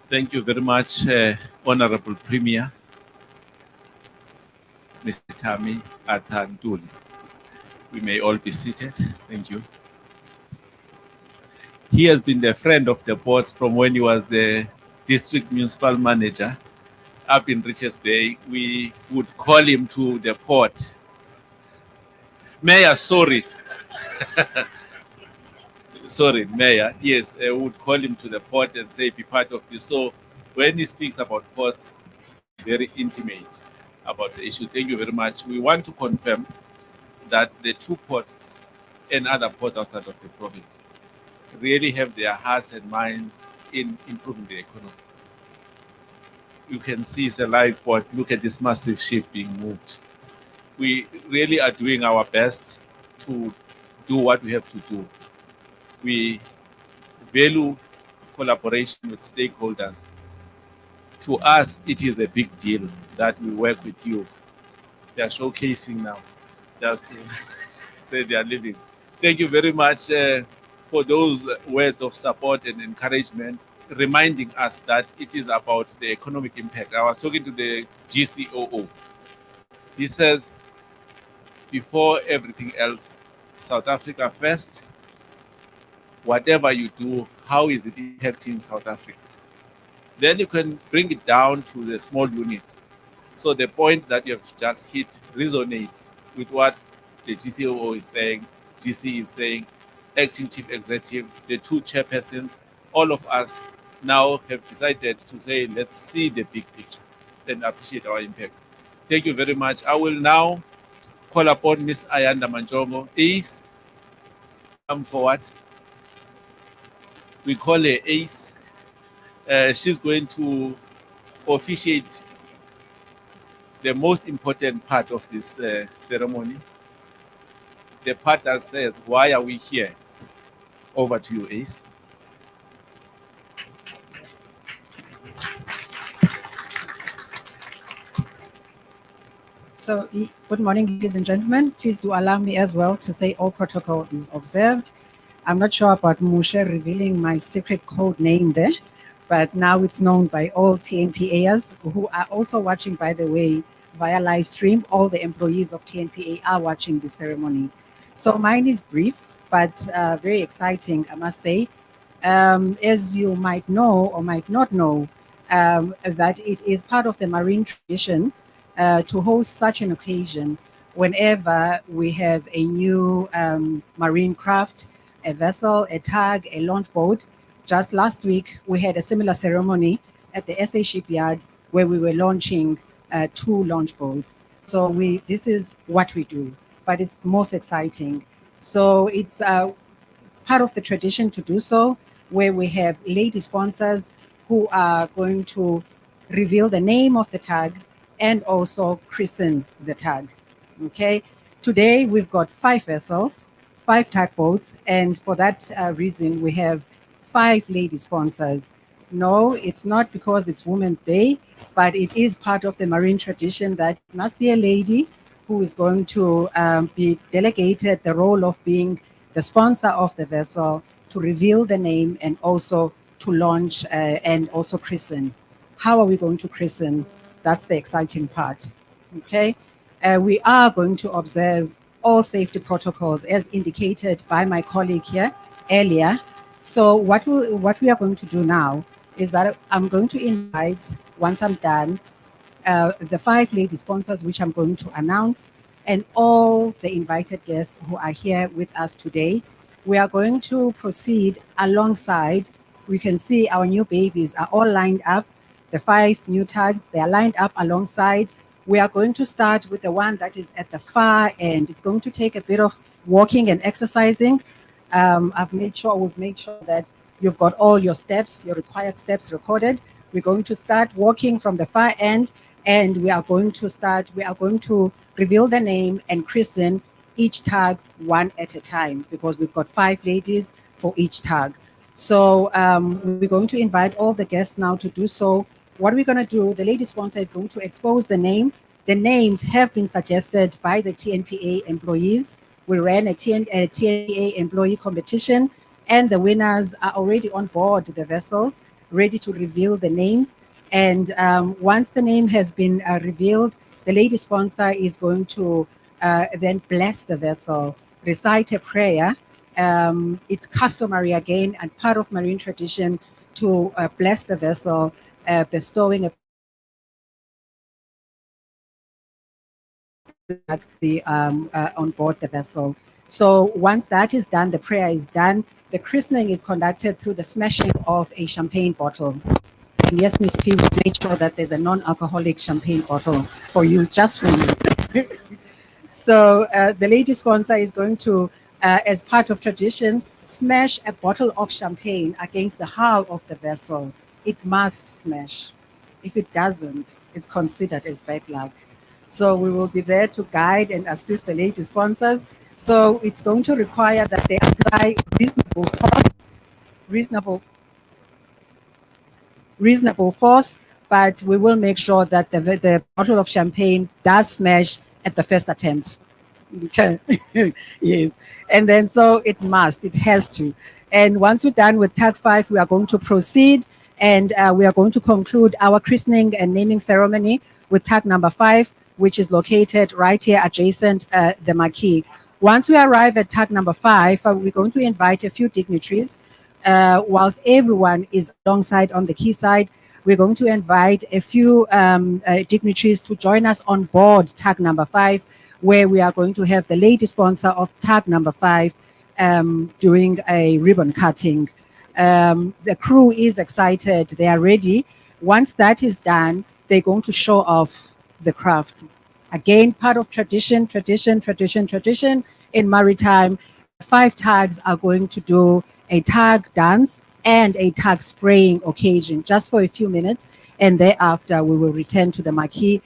Thank you very much, Honorable Premier, Mr. Tami Athanduli. We may all be seated. Thank you. He has been the friend of the ports from when he was the district municipal manager up in Richards Bay. We would call him to the port. Mayor, sorry. Sorry, Mayor. Yes, we would call him to the port and say, be part of this. So when he speaks about ports, very intimate about the issue. Thank you very much. We want to confirm that the two ports and other ports outside of the province really have their hearts and minds in improving the economy. You can see it's a live port. Look at this massive ship being moved. We really are doing our best to do what we have to do. We value collaboration with stakeholders. To us, it is a big deal that we work with you. They are showcasing now, just to say they are living. Thank you very much for those words of support and encouragement, reminding us that it is about the economic impact. I was talking to the GCOO. He says, before everything else, South Africa first. Whatever you do, how is it impacting South Africa? Then you can bring it down to the small units. So the point that you have just hit resonates with what the GCOO is saying, GC is saying, acting chief executive, the two chairpersons, all of us now have decided to say, let's see the big picture and appreciate our impact. Thank you very much. I will now call upon Ms. Ayanda Manjongo. Ace, come forward. We call her Ace. She's going to officiate the most important part of this ceremony. The part that says, why are we here? Over to you, Ace. So, good morning, ladies and gentlemen. Please do allow me as well to say all protocol is observed. I'm not sure about Mushe revealing my secret code name there, but now it's known by all TNPAers who are also watching, by the way, via live stream. All the employees of TNPA are watching the ceremony. So mine is brief, but very exciting, I must say. As you might know or might not know, that it is part of the marine tradition to host such an occasion whenever we have a new marine craft, a vessel, a tug, a launch boat. Just last week, we had a similar ceremony at the SA shipyard where we were launching 2 launch boats. So this is what we do, but it's most exciting. So it's part of the tradition to do so, where we have lady sponsors who are going to reveal the name of the tug and also christen the tug. Okay, today we've got 5 vessels, 5 tugboats, and for that reason we have 5 lady sponsors. No, it's not because it's Women's Day, but it is part of the marine tradition that it must be a lady who is going to be delegated the role of being the sponsor of the vessel, to reveal the name and also to launch and also christen. How are we going to christen? That's the exciting part. Okay, we are going to observe all safety protocols as indicated by my colleague here earlier. So what we are going to do now is that I'm going to invite, once I'm done, the 5 lady sponsors which I'm going to announce, and all the invited guests who are here with us today. We are going to proceed alongside. We can see our new babies are all lined up. The 5 new tags, they are lined up alongside. We are going to start with the one that is at the far end. It's going to take a bit of walking and exercising. we've made sure that you've got all your steps, your required steps recorded. We're going to start walking from the far end, and we are going to reveal the name and christen each tag one at a time, because we've got 5 ladies for each tag. So we're going to invite all the guests now to do so. What we're going to do, the lady sponsor is going to expose the name. The names have been suggested by the Tnpa employees. We ran a Tnpa employee competition, and the winners are already on board the vessels, ready to reveal the names. And once the name has been revealed, the lady sponsor is going to then bless the vessel, recite a prayer. It's customary again and part of marine tradition to bless the vessel, bestowing a on board the vessel. So once that is done, the prayer is done, the christening is conducted through the smashing of a champagne bottle. And yes, Miss P, we made sure that there's a non-alcoholic champagne bottle for you, just for you. So the lady sponsor is going to, as part of tradition, smash a bottle of champagne against the hull of the vessel. It must smash. If it doesn't, it's considered as bad luck. So we will be there to guide and assist the lady sponsors. So it's going to require that they apply reasonable force, but we will make sure that the bottle of champagne does smash at the first attempt. Okay. Yes. And then so it has to. And once we're done with tag 5, we are going to proceed, and we are going to conclude our christening and naming ceremony with tag number 5, which is located right here adjacent the marquee. Once we arrive at tag number 5, we're going to invite a few dignitaries. Whilst everyone is alongside on the quayside, we're going to invite a few dignitaries to join us on board tag number 5, where we are going to have the lady sponsor of tag number 5 doing a ribbon cutting. The crew is excited, they are ready. Once that is done, they're going to show off the craft. Again, part of tradition in maritime. 5 tags are going to do a tag dance and a tag spraying occasion just for a few minutes, and thereafter we will return to the marquee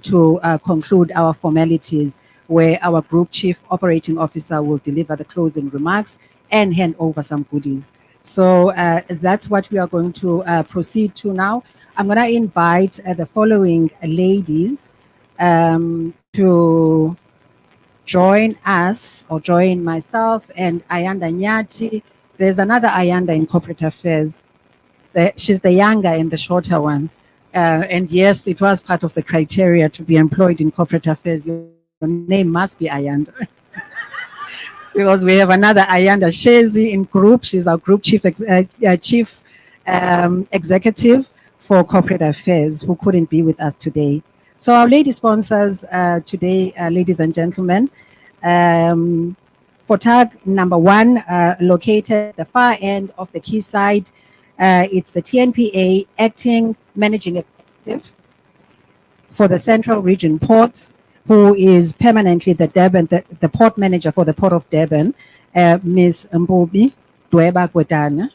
to conclude our formalities, where our group chief operating officer will deliver the closing remarks and hand over some goodies. So that's what we are going to proceed to now. I'm going to invite the following ladies to join us or join myself and Ayanda Nyati. There's another Ayanda in corporate affairs. She's the younger and the shorter one. And yes, it was part of the criteria to be employed in corporate affairs. Your name must be Ayanda. Because we have another Ayanda Shezi in group. She's our group chief executive for corporate affairs, who couldn't be with us today. So our lady sponsors today, ladies and gentlemen, for tag number 1, located at the far end of the quayside, it's the TNPA acting managing executive for the Central Region Ports, who is permanently the Durban, the port manager for the Port of Durban, Ms. Mbobi Dweba Gwetana.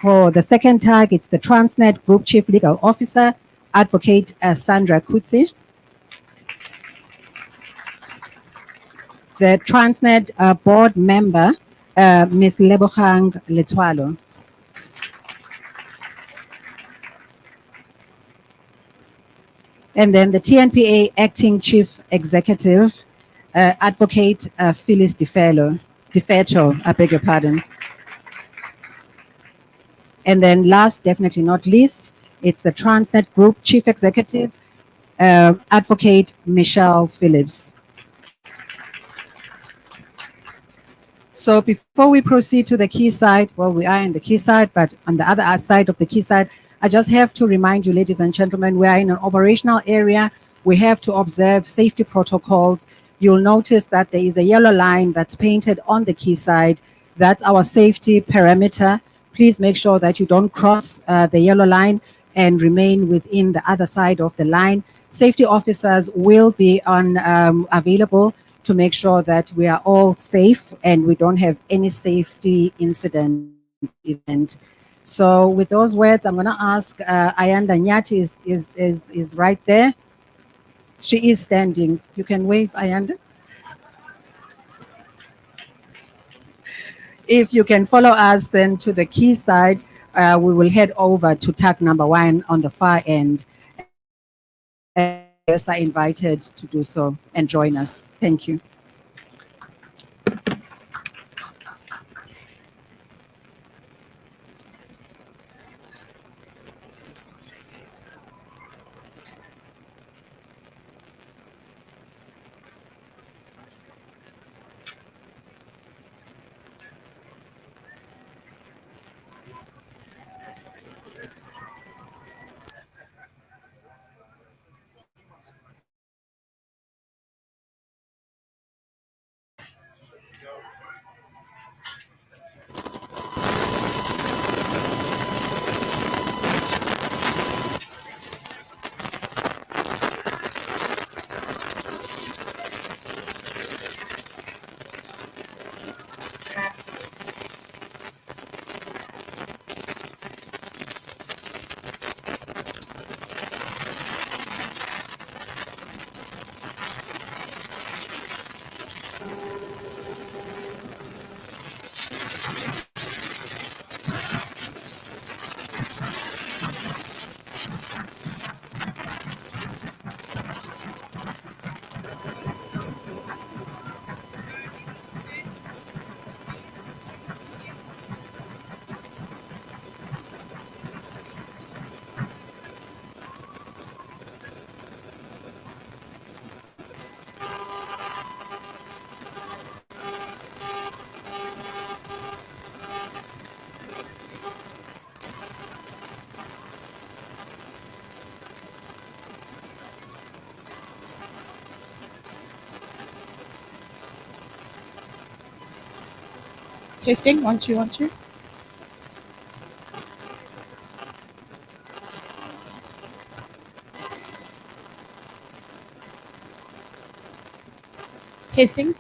For the second tag, it's the Transnet Group Chief Legal Officer, Advocate Sandra Kutsi. The Transnet board member, Ms. Lebogang Letwalo. And then the TNPA acting chief executive, Advocate Phyllis DeFeto, I beg your pardon. And then last, definitely not least, it's the Transnet Group Chief Executive, Advocate Michelle Phillips. So before we proceed to the quayside, well, we are in the quayside, but on the other side of the quayside, I just have to remind you, ladies and gentlemen, we are in an operational area. We have to observe safety protocols. You'll notice that there is a yellow line that's painted on the quayside. That's our safety perimeter. Please make sure that you don't cross the yellow line and remain within the other side of the line. Safety officers will be available to make sure that we are all safe and we don't have any safety incident event. So with those words, I'm going to ask Ayanda Nyati is right there. She is standing. You can wave, Ayanda. If you can follow us then to the quayside, we will head over to tag number 1 on the far end. Guests are invited to do so and join us. Thank you. Testing, 1, 2, 1, 2. Testing.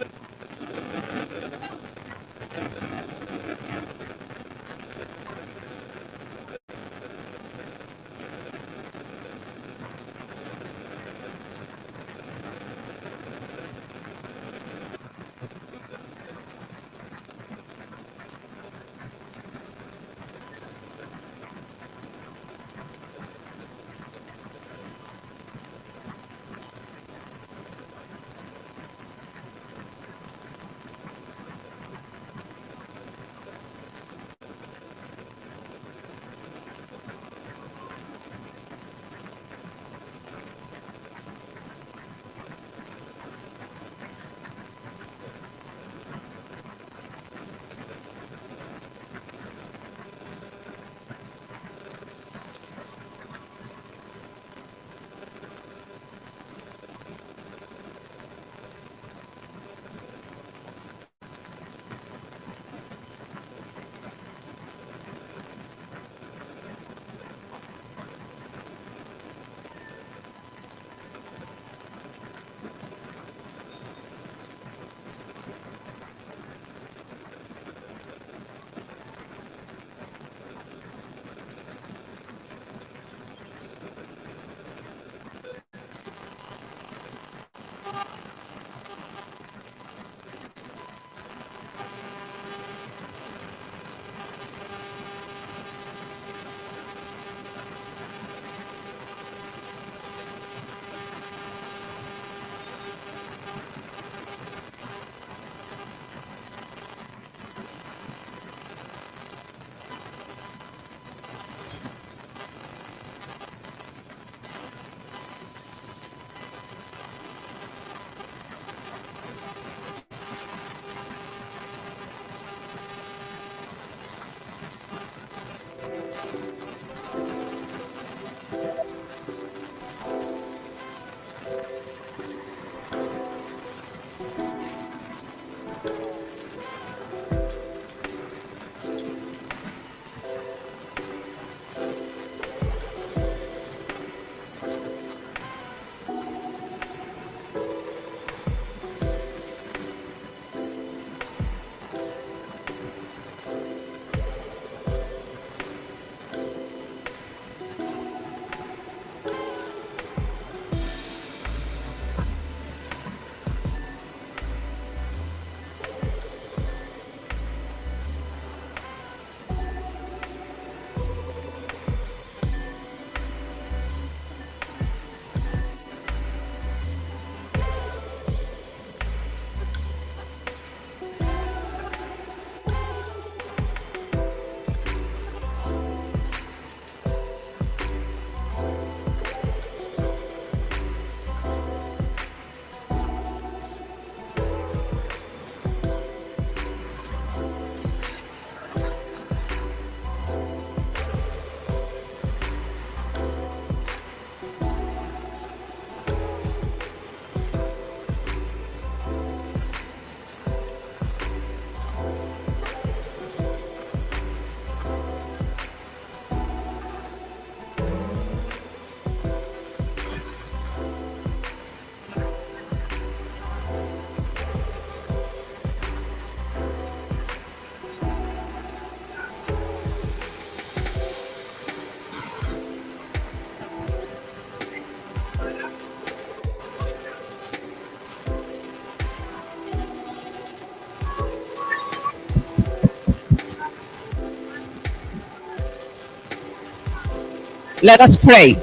Let us pray.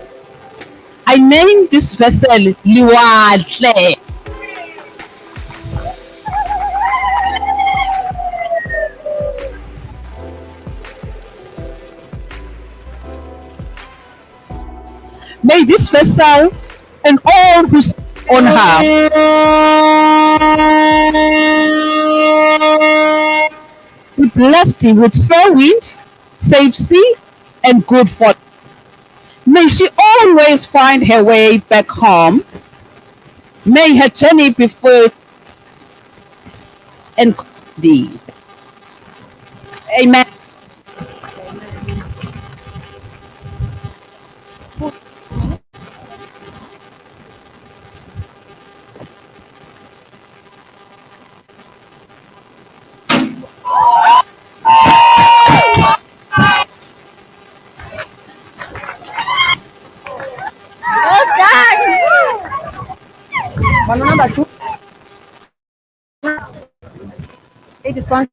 I name this vessel Liwatle. May this vessel and all who stand on her be blessed with fair wind, safe sea, and good fortune. May she always find her way back home. May her journey be full and deed. Amen. Number 2. It is one.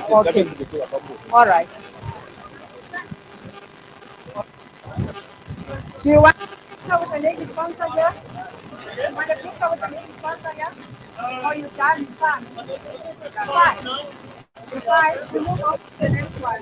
Okay. All right. Do you want to picture with the lady sponsor here? You want a picture with the lady sponsor here? Or you done? You fine. You fine. You move on to the next one.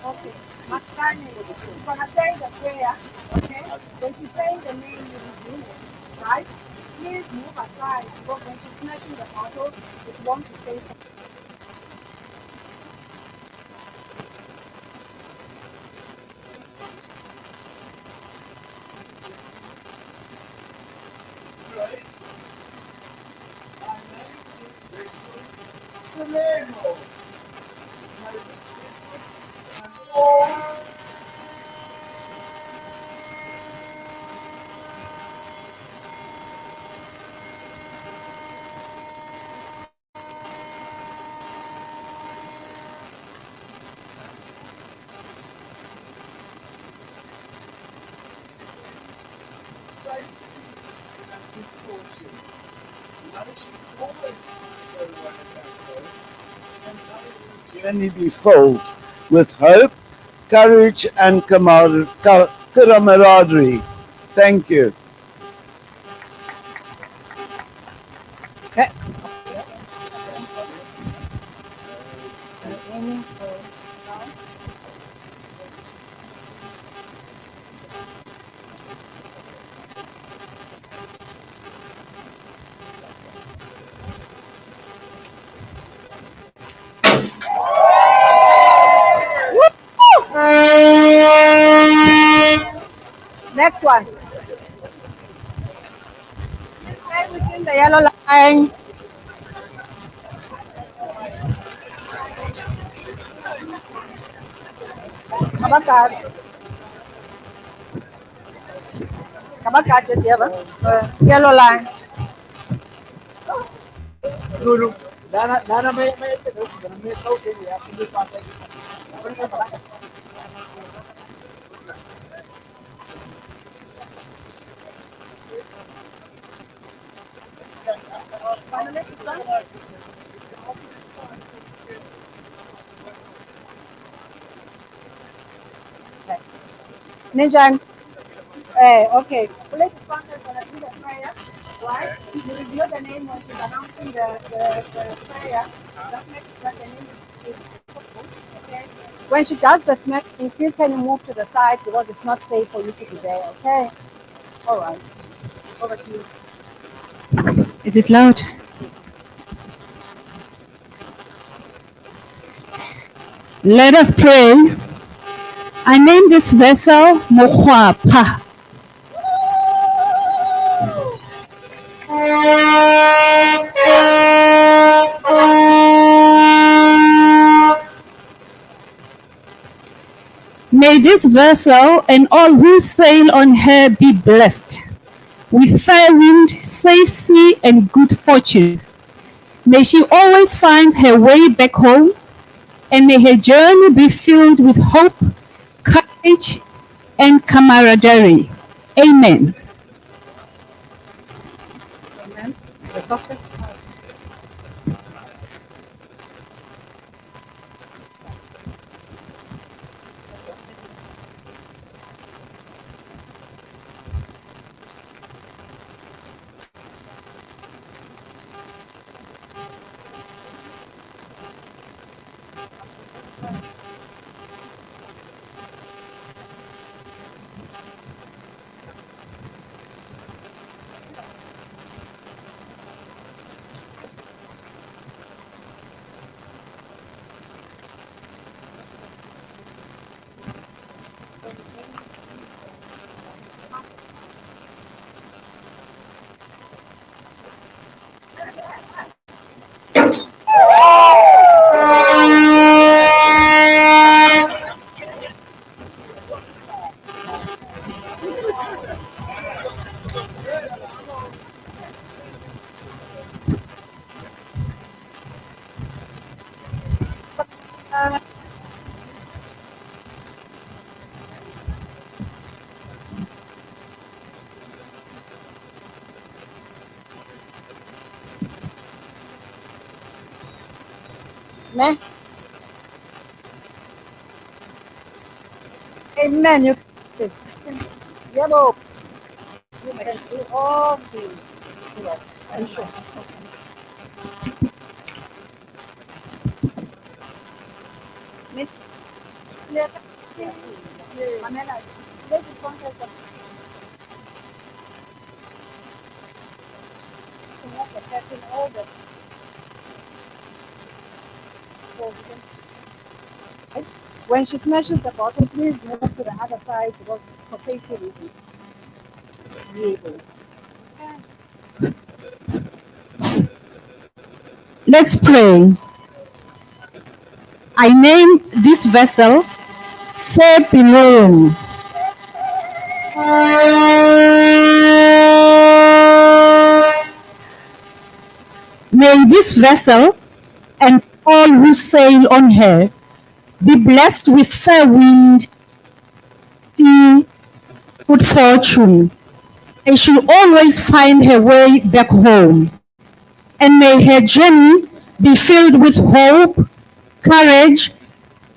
Okay. Makani, you're gonna say the prayer, okay? When she's saying the name, you resume it, right? Please move aside because when she's smashing the bottle, it's wrong to say something. Journey be filled with hope, courage, and camaraderie. Thank you. Okay. Next one. Stay within the yellow line. Kabakat. Kabakat, yellow line. Guru. Dana may Ninjan. Okay. Police sponsor is going to do the prayer, right? You review the name when she's announcing the prayer. That makes sure the name is okay. When she does the smacking, please can you move to the side because it's not safe for you to be there, okay? All right. Over to you. Is it loud? Let us pray. I name this vessel Mokwapa. May this vessel and all who sail on her be blessed with fair wind, safe sea, and good fortune. May she always find her way back home, and may her journey be filled with hope, courage, and camaraderie. Amen. Amen. The softest part. Amen. Amen. You can yellow. You can do all things. Yes, I'm sure. When she smashes the bottom, please move to the other side because for safety reasons. Let's pray. I name this vessel Sepilon. May this vessel and all who sail on her be blessed with fair wind, sea, good fortune. May she always find her way back home. And may her journey be filled with hope, courage,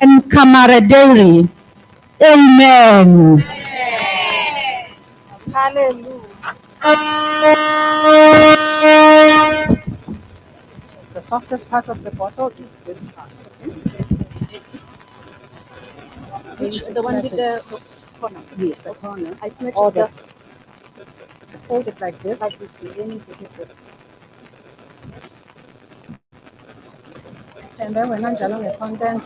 and camaraderie. Amen. Hallelujah. The softest part of the bottle is this part. Okay? Which the one with the corner? Yes, the corner. I snatched Or the hold it like this. like this. You need to hit it. And then when I'm done with content.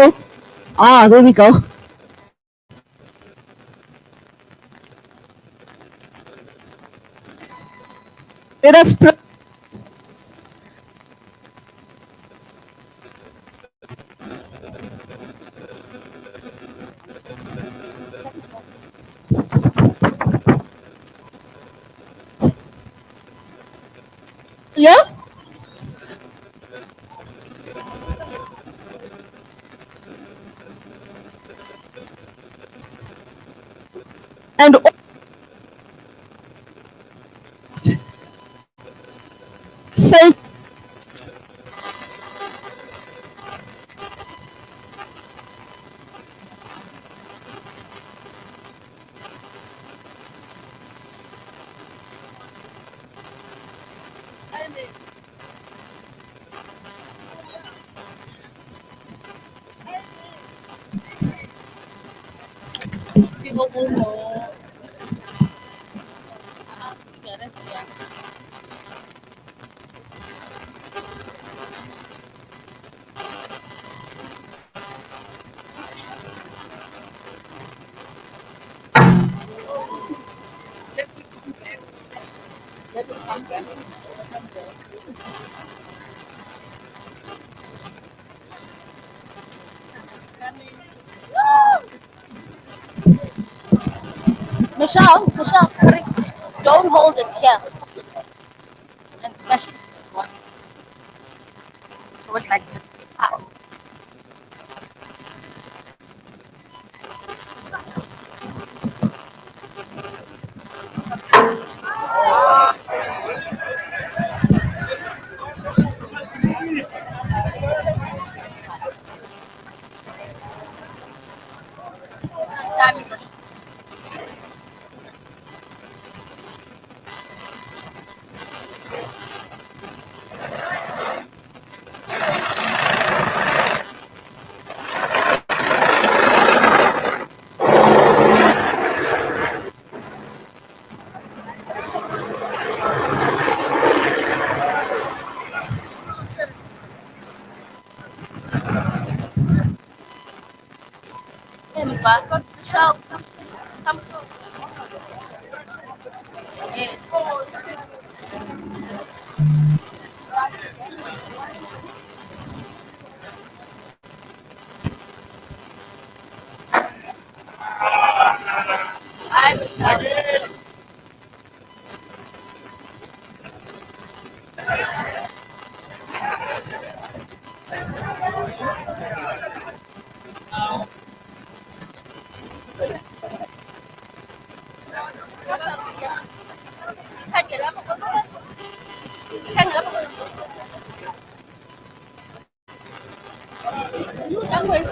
Oh, there we go. Let us pray. Yeah? And say, Michelle, sorry. Don't hold it here. And smash it. So it's like this. Ow. Time is up. Tnpa, come to the show. Come. Yes. Hi, Michelle. Kan get up. Kan get up. You done with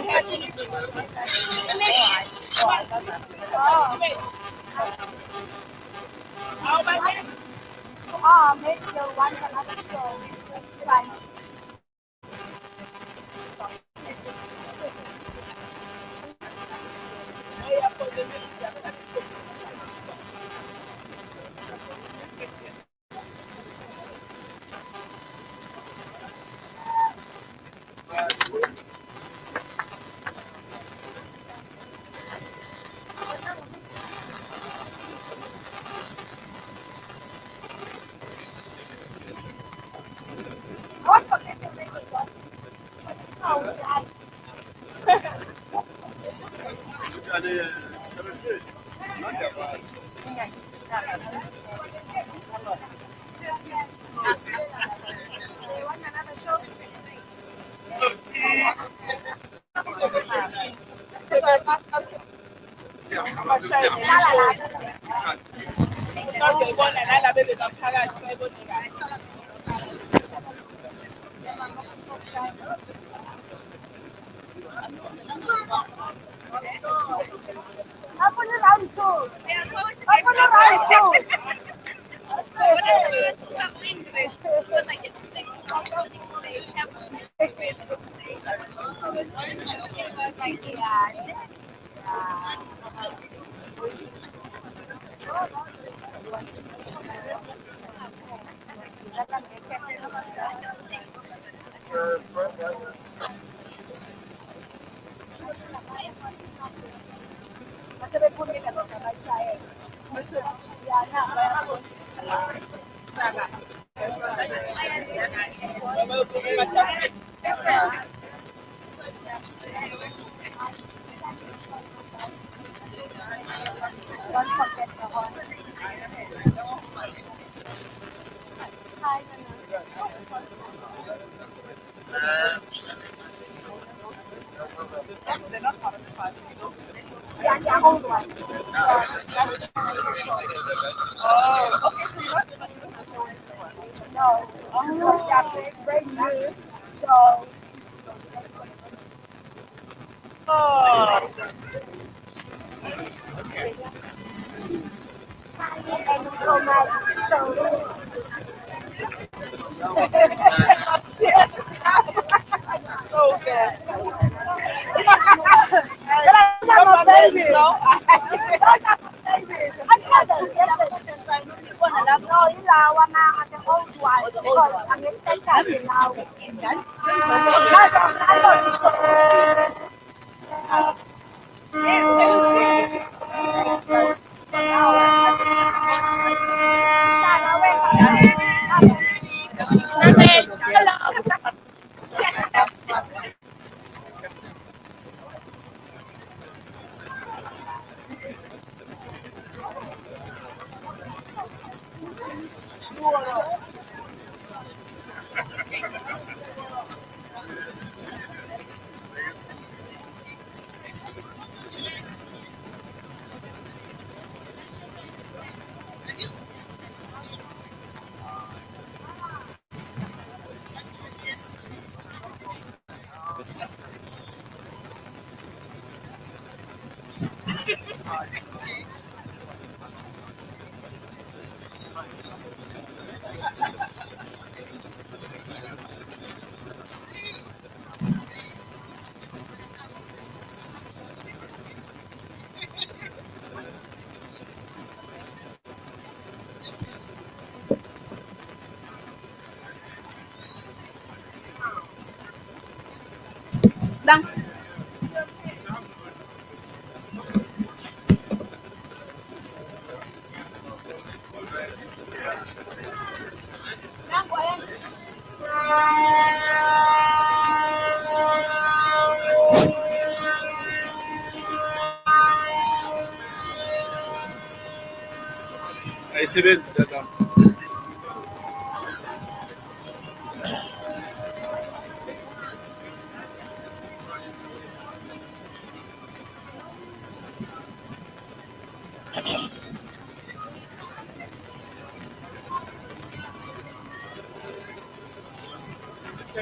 Maybe you'll want another show. Right.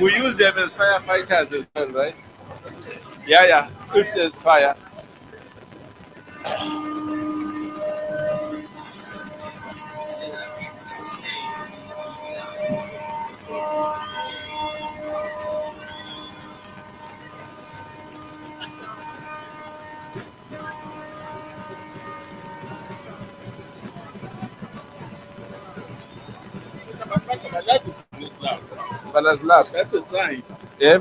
We use them as firefighters as well, right? Yeah. If there's fire. Balance lab. That's a sign. Yeah.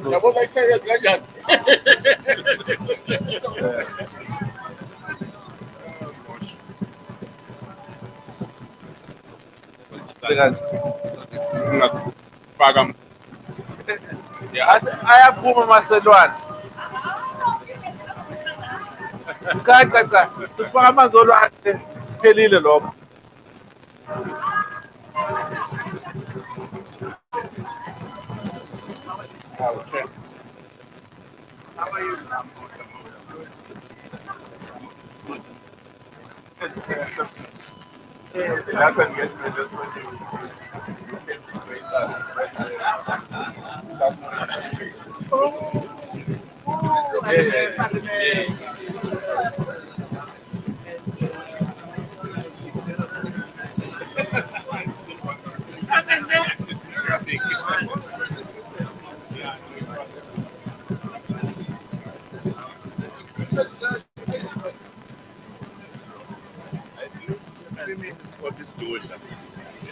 Ayaphuma maselwane. Cha. Ufaka amanzi olwandle phelile lokho. Okay.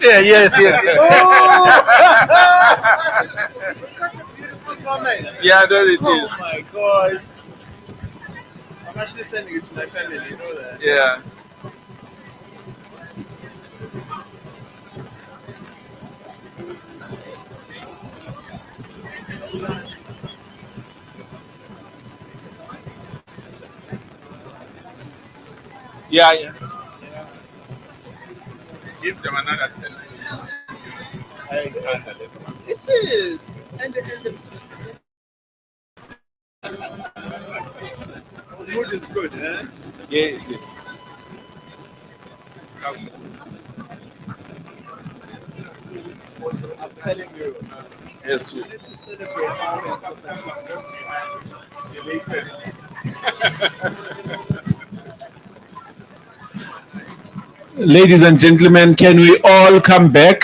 Yeah, yes. It's such a beautiful comment. Yeah, that it Oh is. my gosh. I'm actually sending it to my family, you know that? Yeah. Yeah. Give them another 10. It is. And the mood is good, eh? Yes. I'm telling you. Yes, too. We need to celebrate moments of Ladies and gentlemen, can we all come back?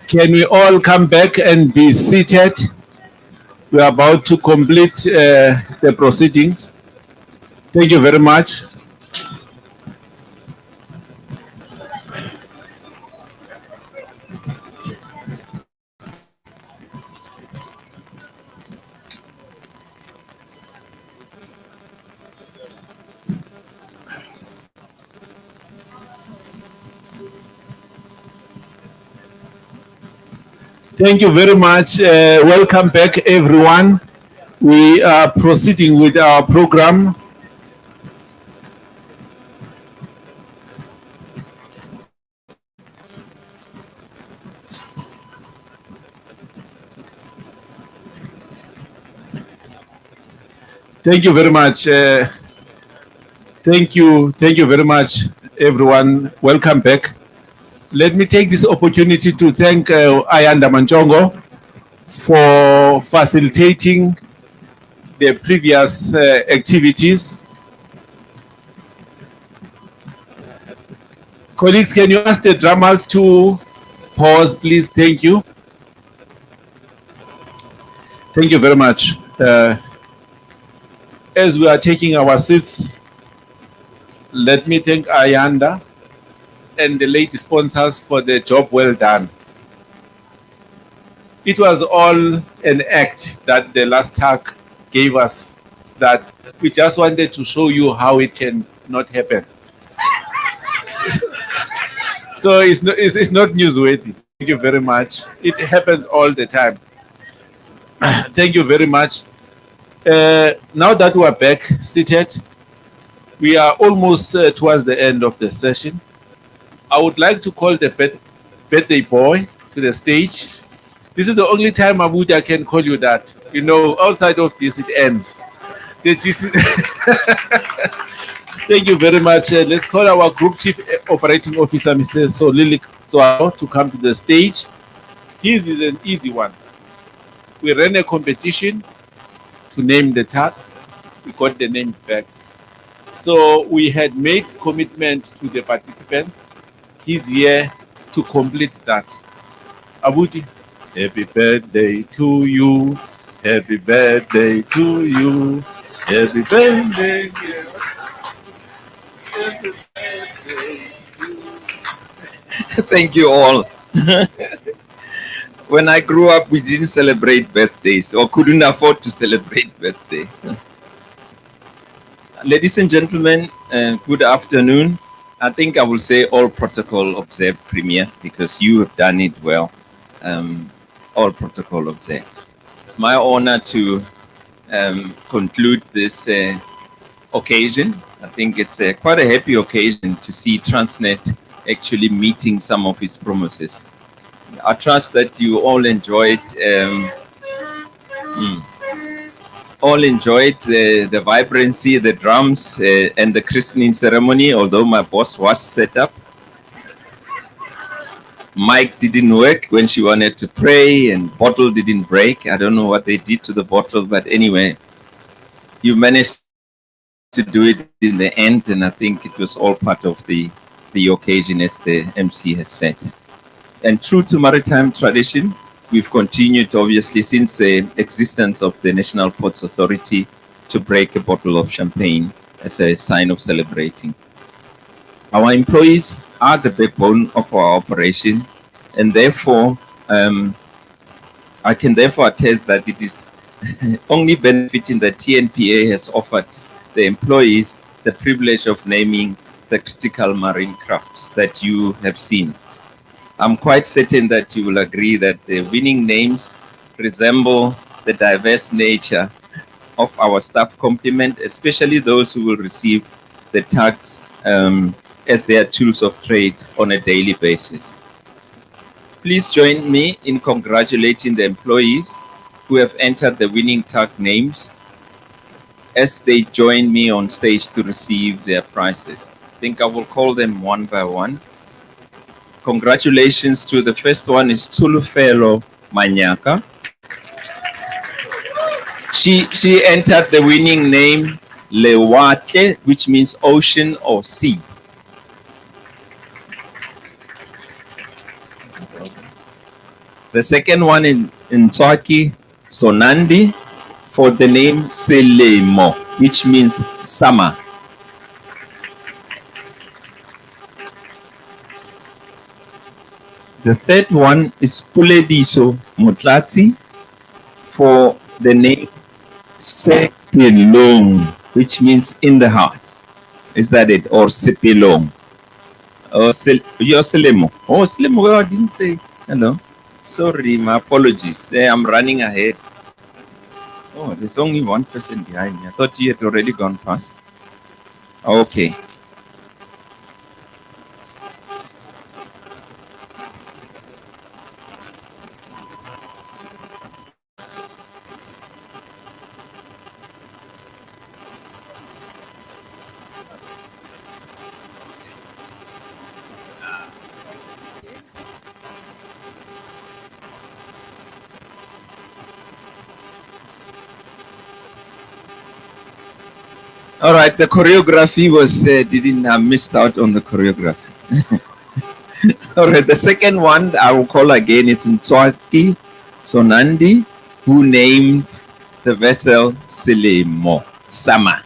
Can we all come back and be seated? We are about to complete the proceedings. Thank you very much. Thank you very much. Welcome back, everyone. We are proceeding with our program. Thank you very much. Thank you very much, everyone. Welcome back. Let me take this opportunity to thank Ayanda Manchongo for facilitating the previous activities. Colleagues, can you ask the drummers to pause, please? Thank you. Thank you very much. As we are taking our seats, let me thank Ayanda and the lady sponsors for the job well done. It was all an act that the last tag gave us, that we just wanted to show you how it can not happen. So it's not newsworthy. Thank you very much. It happens all the time. Thank you very much. Now that we are back seated, we are almost towards the end of the session. I would like to call the birthday boy to the stage. This is the only time, Abuja, can call you that. You know, outside of this, it ends. The GC Thank you very much. Let's call our Group Chief Operating Officer, Mr. Solili Tswalo, to come to the stage. His is an easy one. We ran a competition to name the tax. We got the names back. So we had made commitment to the participants. He's here to complete that. Abuti, happy birthday to you. Happy birthday to you. Happy birthday. Thank you all. When I grew up, we didn't celebrate birthdays or couldn't afford to celebrate birthdays. Ladies and gentlemen, good afternoon. I think I will say all protocol observed, Premier, because you have done it well. All protocol observed. It's my honor to conclude this occasion. I think it's quite a happy occasion to see Transnet actually meeting some of its promises. I trust that you all enjoyed the vibrancy, the drums, and the christening ceremony, although my boss was set up. Mic didn't work when she wanted to pray, and bottle didn't break. I don't know what they did to the bottle, but anyway, you managed to do it in the end, and I think it was all part of the occasion, as the MC has said. And true to maritime tradition, we've continued, obviously, since the existence of the National Ports Authority, to break a bottle of champagne as a sign of celebrating. Our employees are the backbone of our operation, and therefore, I can therefore attest that it is only benefiting that Tnpa has offered the employees the privilege of naming the critical marine craft that you have seen. I'm quite certain that you will agree that the winning names resemble the diverse nature of our staff complement, especially those who will receive the tags as their tools of trade on a daily basis. Please join me in congratulating the employees who have entered the winning tag names as they join me on stage to receive their prizes. I think I will call them one by one. Congratulations to the first one is Tulufelo Manyaka. She entered the winning name Lewate, which means ocean or sea. The second one in Turkey, Sonandi, for the name Selemo, which means summer. The third one is Pulediso Mutlati for the name Sepilong, which means in the heart. Is that it? Or Sepilong? Or you're Selemo. Oh, Selemo, I didn't say hello. Sorry, my apologies. I'm running ahead. Oh, there's only one person behind me. I thought you had already gone past. Okay. All right, the choreography was, I missed out on the choreography. All right, the second one I will call again is Ntswaki Sonandi, who named the vessel Selemo, Sama.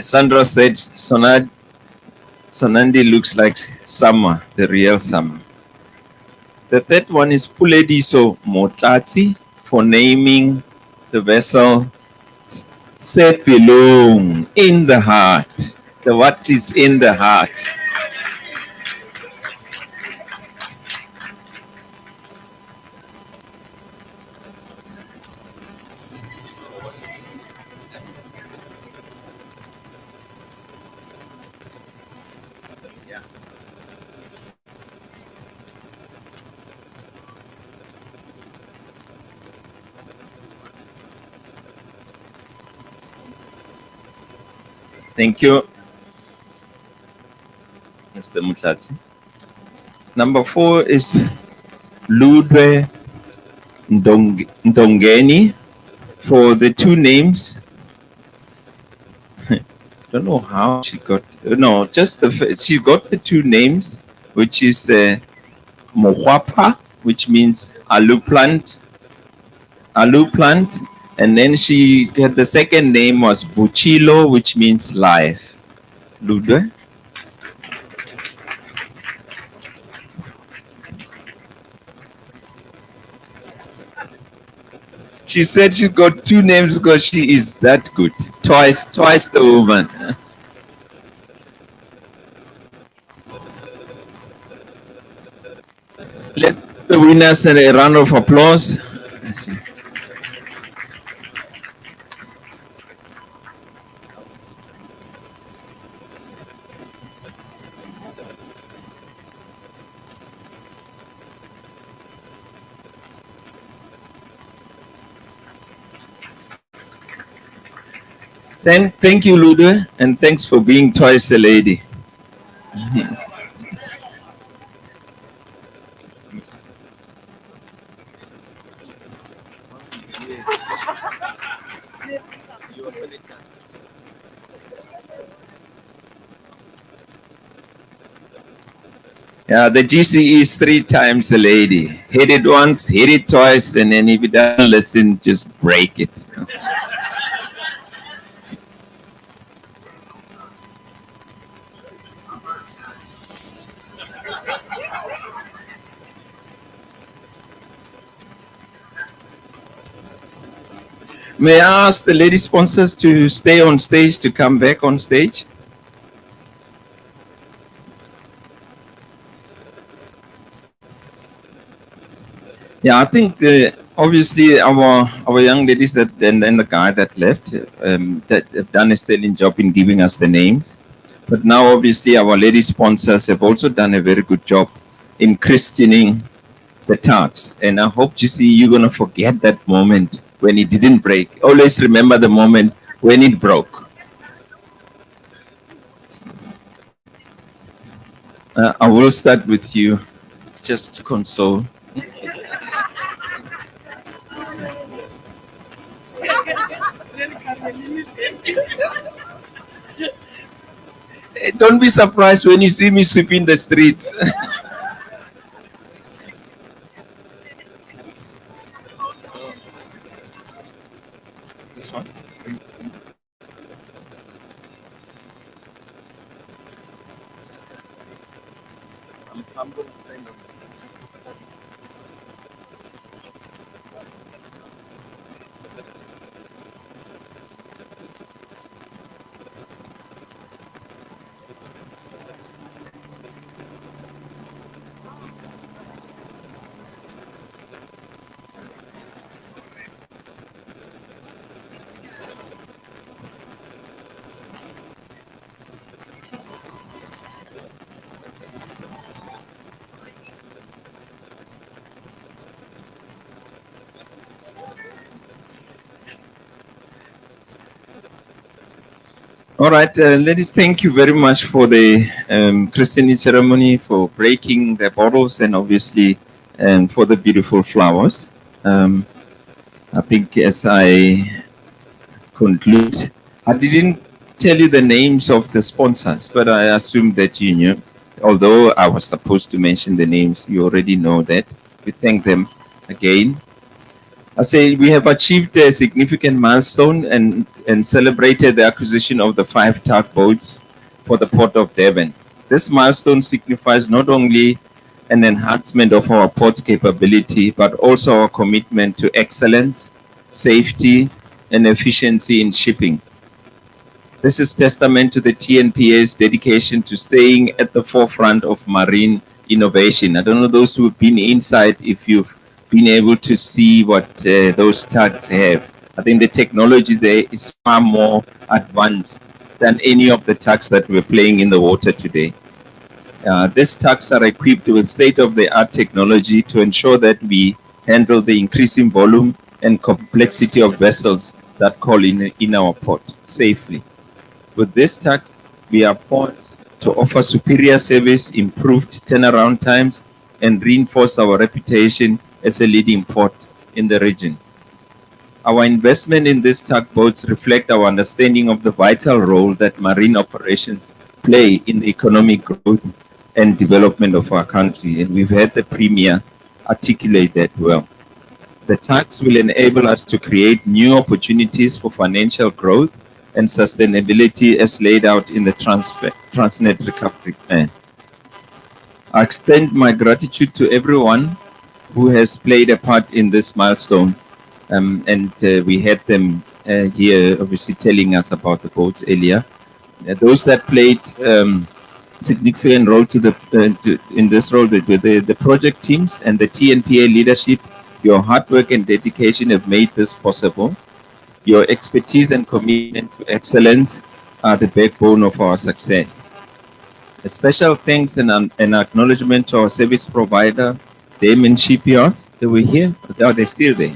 Sandra said Sonandi looks like summer, the real summer. The third one is Pulediso Motlati for naming the vessel Sepilong, in the heart. The what is in the heart? Thank you, Mr. Mutlatsi. Number 4 is Ludwe Ndongeni for the 2 names. Don't know how she got, no, just she got the 2 names, which is Mohwapa, which means alu plant, and then she had the second name was Buchilo, which means life. Ludwe. She said she got 2 names because she is that good. Twice the woman. Let's give the winners a round of applause. Thank you, Ludwe, and thanks for being twice a lady. Yeah, the GCE is 3 times a lady. Hit it once, hit it twice, and then if it doesn't listen, just break it. May I ask the lady sponsors to stay on stage, to come back on stage? Yeah, I think obviously our young ladies that and then the guy that left that have done a sterling job in giving us the names, but now obviously our lady sponsors have also done a very good job in christening the tugs, and I hope you're gonna forget that moment when it didn't break. Always remember the moment when it broke. I will start with you, just to console. Don't be surprised when you see me sweeping the streets. This one? I'm going to stand on this. All right, ladies, thank you very much for the christening ceremony, for breaking the bottles, and obviously for the beautiful flowers. I think as I conclude, I didn't tell you the names of the sponsors, but I assume that you knew. Although I was supposed to mention the names, you already know that. We thank them again. I say we have achieved a significant milestone and celebrated the acquisition of the 5 tugboats for the Port of Durban. This milestone signifies not only an enhancement of our port's capability, but also our commitment to excellence, safety, and efficiency in shipping. This is testament to the TNPA's dedication to staying at the forefront of marine innovation. I don't know those who've been inside if you've been able to see what those tugs have. I think the technology there is far more advanced than any of the tugs that we're playing in the water today. These tugs are equipped with state-of-the-art technology to ensure that we handle the increasing volume and complexity of vessels that call in our port safely. With this tugs, we are poised to offer superior service, improved turnaround times, and reinforce our reputation as a leading port in the region. Our investment in these tugboats reflect our understanding of the vital role that marine operations play in the economic growth and development of our country, and we've had the Premier articulate that well. The tax will enable us to create new opportunities for financial growth and sustainability as laid out in the Transnet Recovery Plan. I extend my gratitude to everyone who has played a part in this milestone, and we had them here obviously telling us about the boats earlier. Those that played significant role in this role, the project teams and the TNPA leadership, your hard work and dedication have made this possible. Your expertise and commitment to excellence are the backbone of our success. A special thanks and an acknowledgement to our service provider, Damon Shipyards. They were here, oh, they're still there.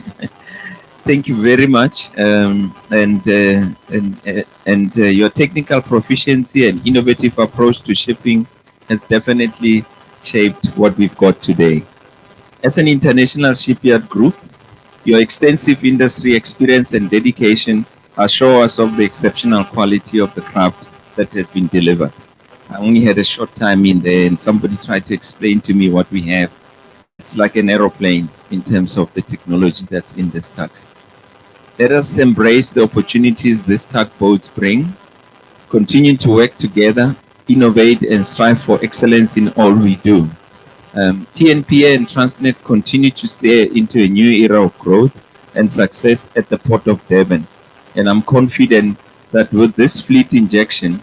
Thank you very much, and your technical proficiency and innovative approach to shipping has definitely shaped what we've got today. As an international shipyard group, your extensive industry experience and dedication assure us of the exceptional quality of the craft that has been delivered. I only had a short time in there, and somebody tried to explain to me what we have. It's like an aeroplane in terms of the technology that's in this tugs. Let us embrace the opportunities these tugboats bring, continue to work together, innovate, and strive for excellence in all we do. TNPA and Transnet continue to stare into a new era of growth and success at the Port of Durban. And I'm confident that with this fleet injection,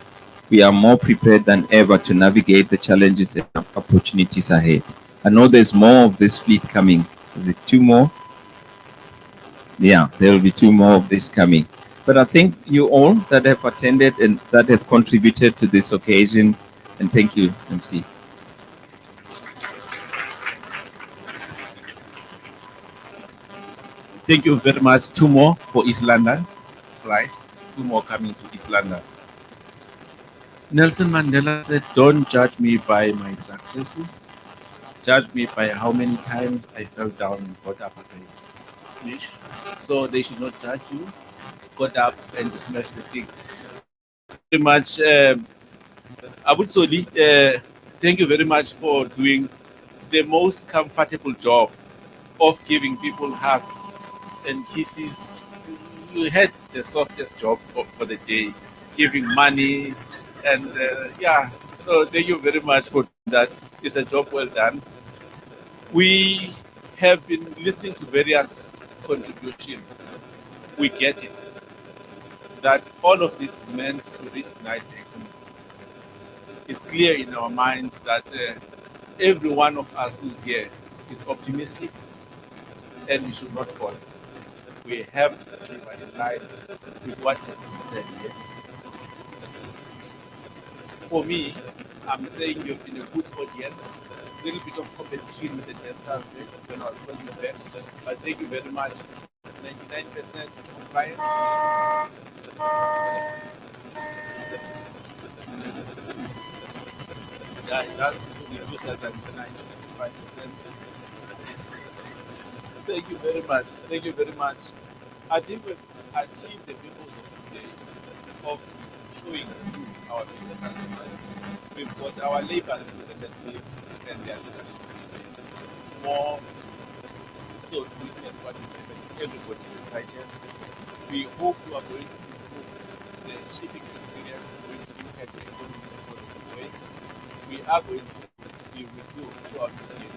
we are more prepared than ever to navigate the challenges and opportunities ahead. I know there's more of this fleet coming. Is it 2 more? Yeah, there will be 2 more of this coming. But I thank you all that have attended and that have contributed to this occasion. And thank you, MC. Thank you very much. 2 more for East London, right? 2 more coming to East London. Nelson Mandela said, "Don't judge me by my successes. Judge me by how many times I fell down and got up again." So they should not judge you. Got up and you smash the thing. Very much, Abu Soli, thank you very much for doing the most comfortable job of giving people hugs and kisses. You had the softest job for the day, giving money, and yeah. So thank you very much for that. It's a job well done. We have been listening to various contributions. We get it. That all of this is meant to reignite the economy. It's clear in our minds that every one of us who's here is optimistic, and we should not fall. We have to be in line with what has been said here. For me, I'm saying you've been a good audience. A little bit of competition with the dancers when I was holding back. But thank you very much. 99% compliance. Yeah, it just reduced that by 95%. Thank you very much. Thank you very much. I think we've achieved the purpose of today of showing you our future customers. We've got our labor representatives and their leadership more so to witness what is happening. Everybody is excited. We hope you are going to improve the shipping experience, going to impact the economy in a positive way. We are going to be with you throughout this year.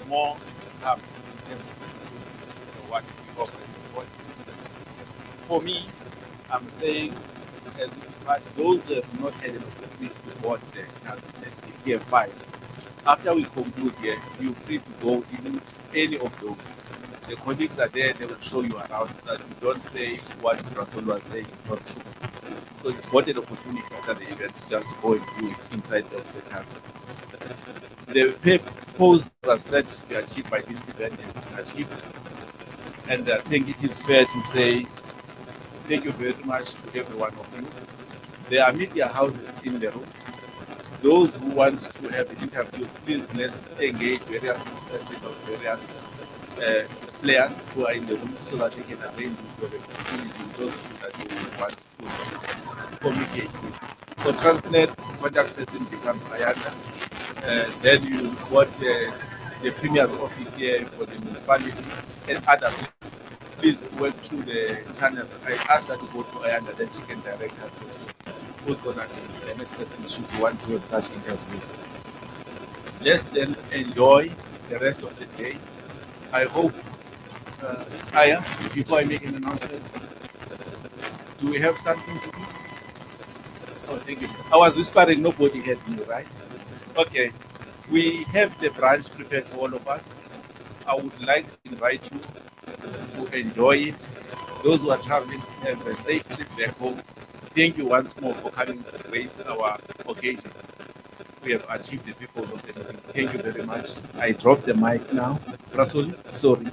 More is to come in terms of what we offer in the world. For me, I'm saying, as we depart, those who have not had an opportunity to board the Tnpa, after we conclude here, you're free to go in any of those. The colleagues are there, they will show you around so that you don't say what Rasol was saying is not true. So it's what an opportunity after the event to just go and do it inside of the camps. The purpose was said to be achieved by this event is achieved. And I think it is fair to say thank you very much to every one of you. There are media houses in the room. Those who want to have interviews, please let's engage various persons of various players who are in the room so that they can arrange with the opportunity with those that you want to communicate with. For Transnet, contact person becomes Ayanda. Then you got the Premier's office here for the municipality and other places. Please work through the channels. I ask that you go to Ayanda, then she can direct us. Who's going to be the next person should you want to have such interviews. Let's then enjoy the rest of the day. I hope, Aya, before I make an announcement, do we have something to eat? Oh, thank you. I was whispering, nobody heard me, right? Okay. We have the brunch prepared for all of us. I would like to invite you to enjoy it. Those who are traveling, have a safe trip back home. Thank you once more for coming to grace our occasion. We have achieved the purpose of the meeting. Thank you very much. I drop the mic now. Rasoli, sorry.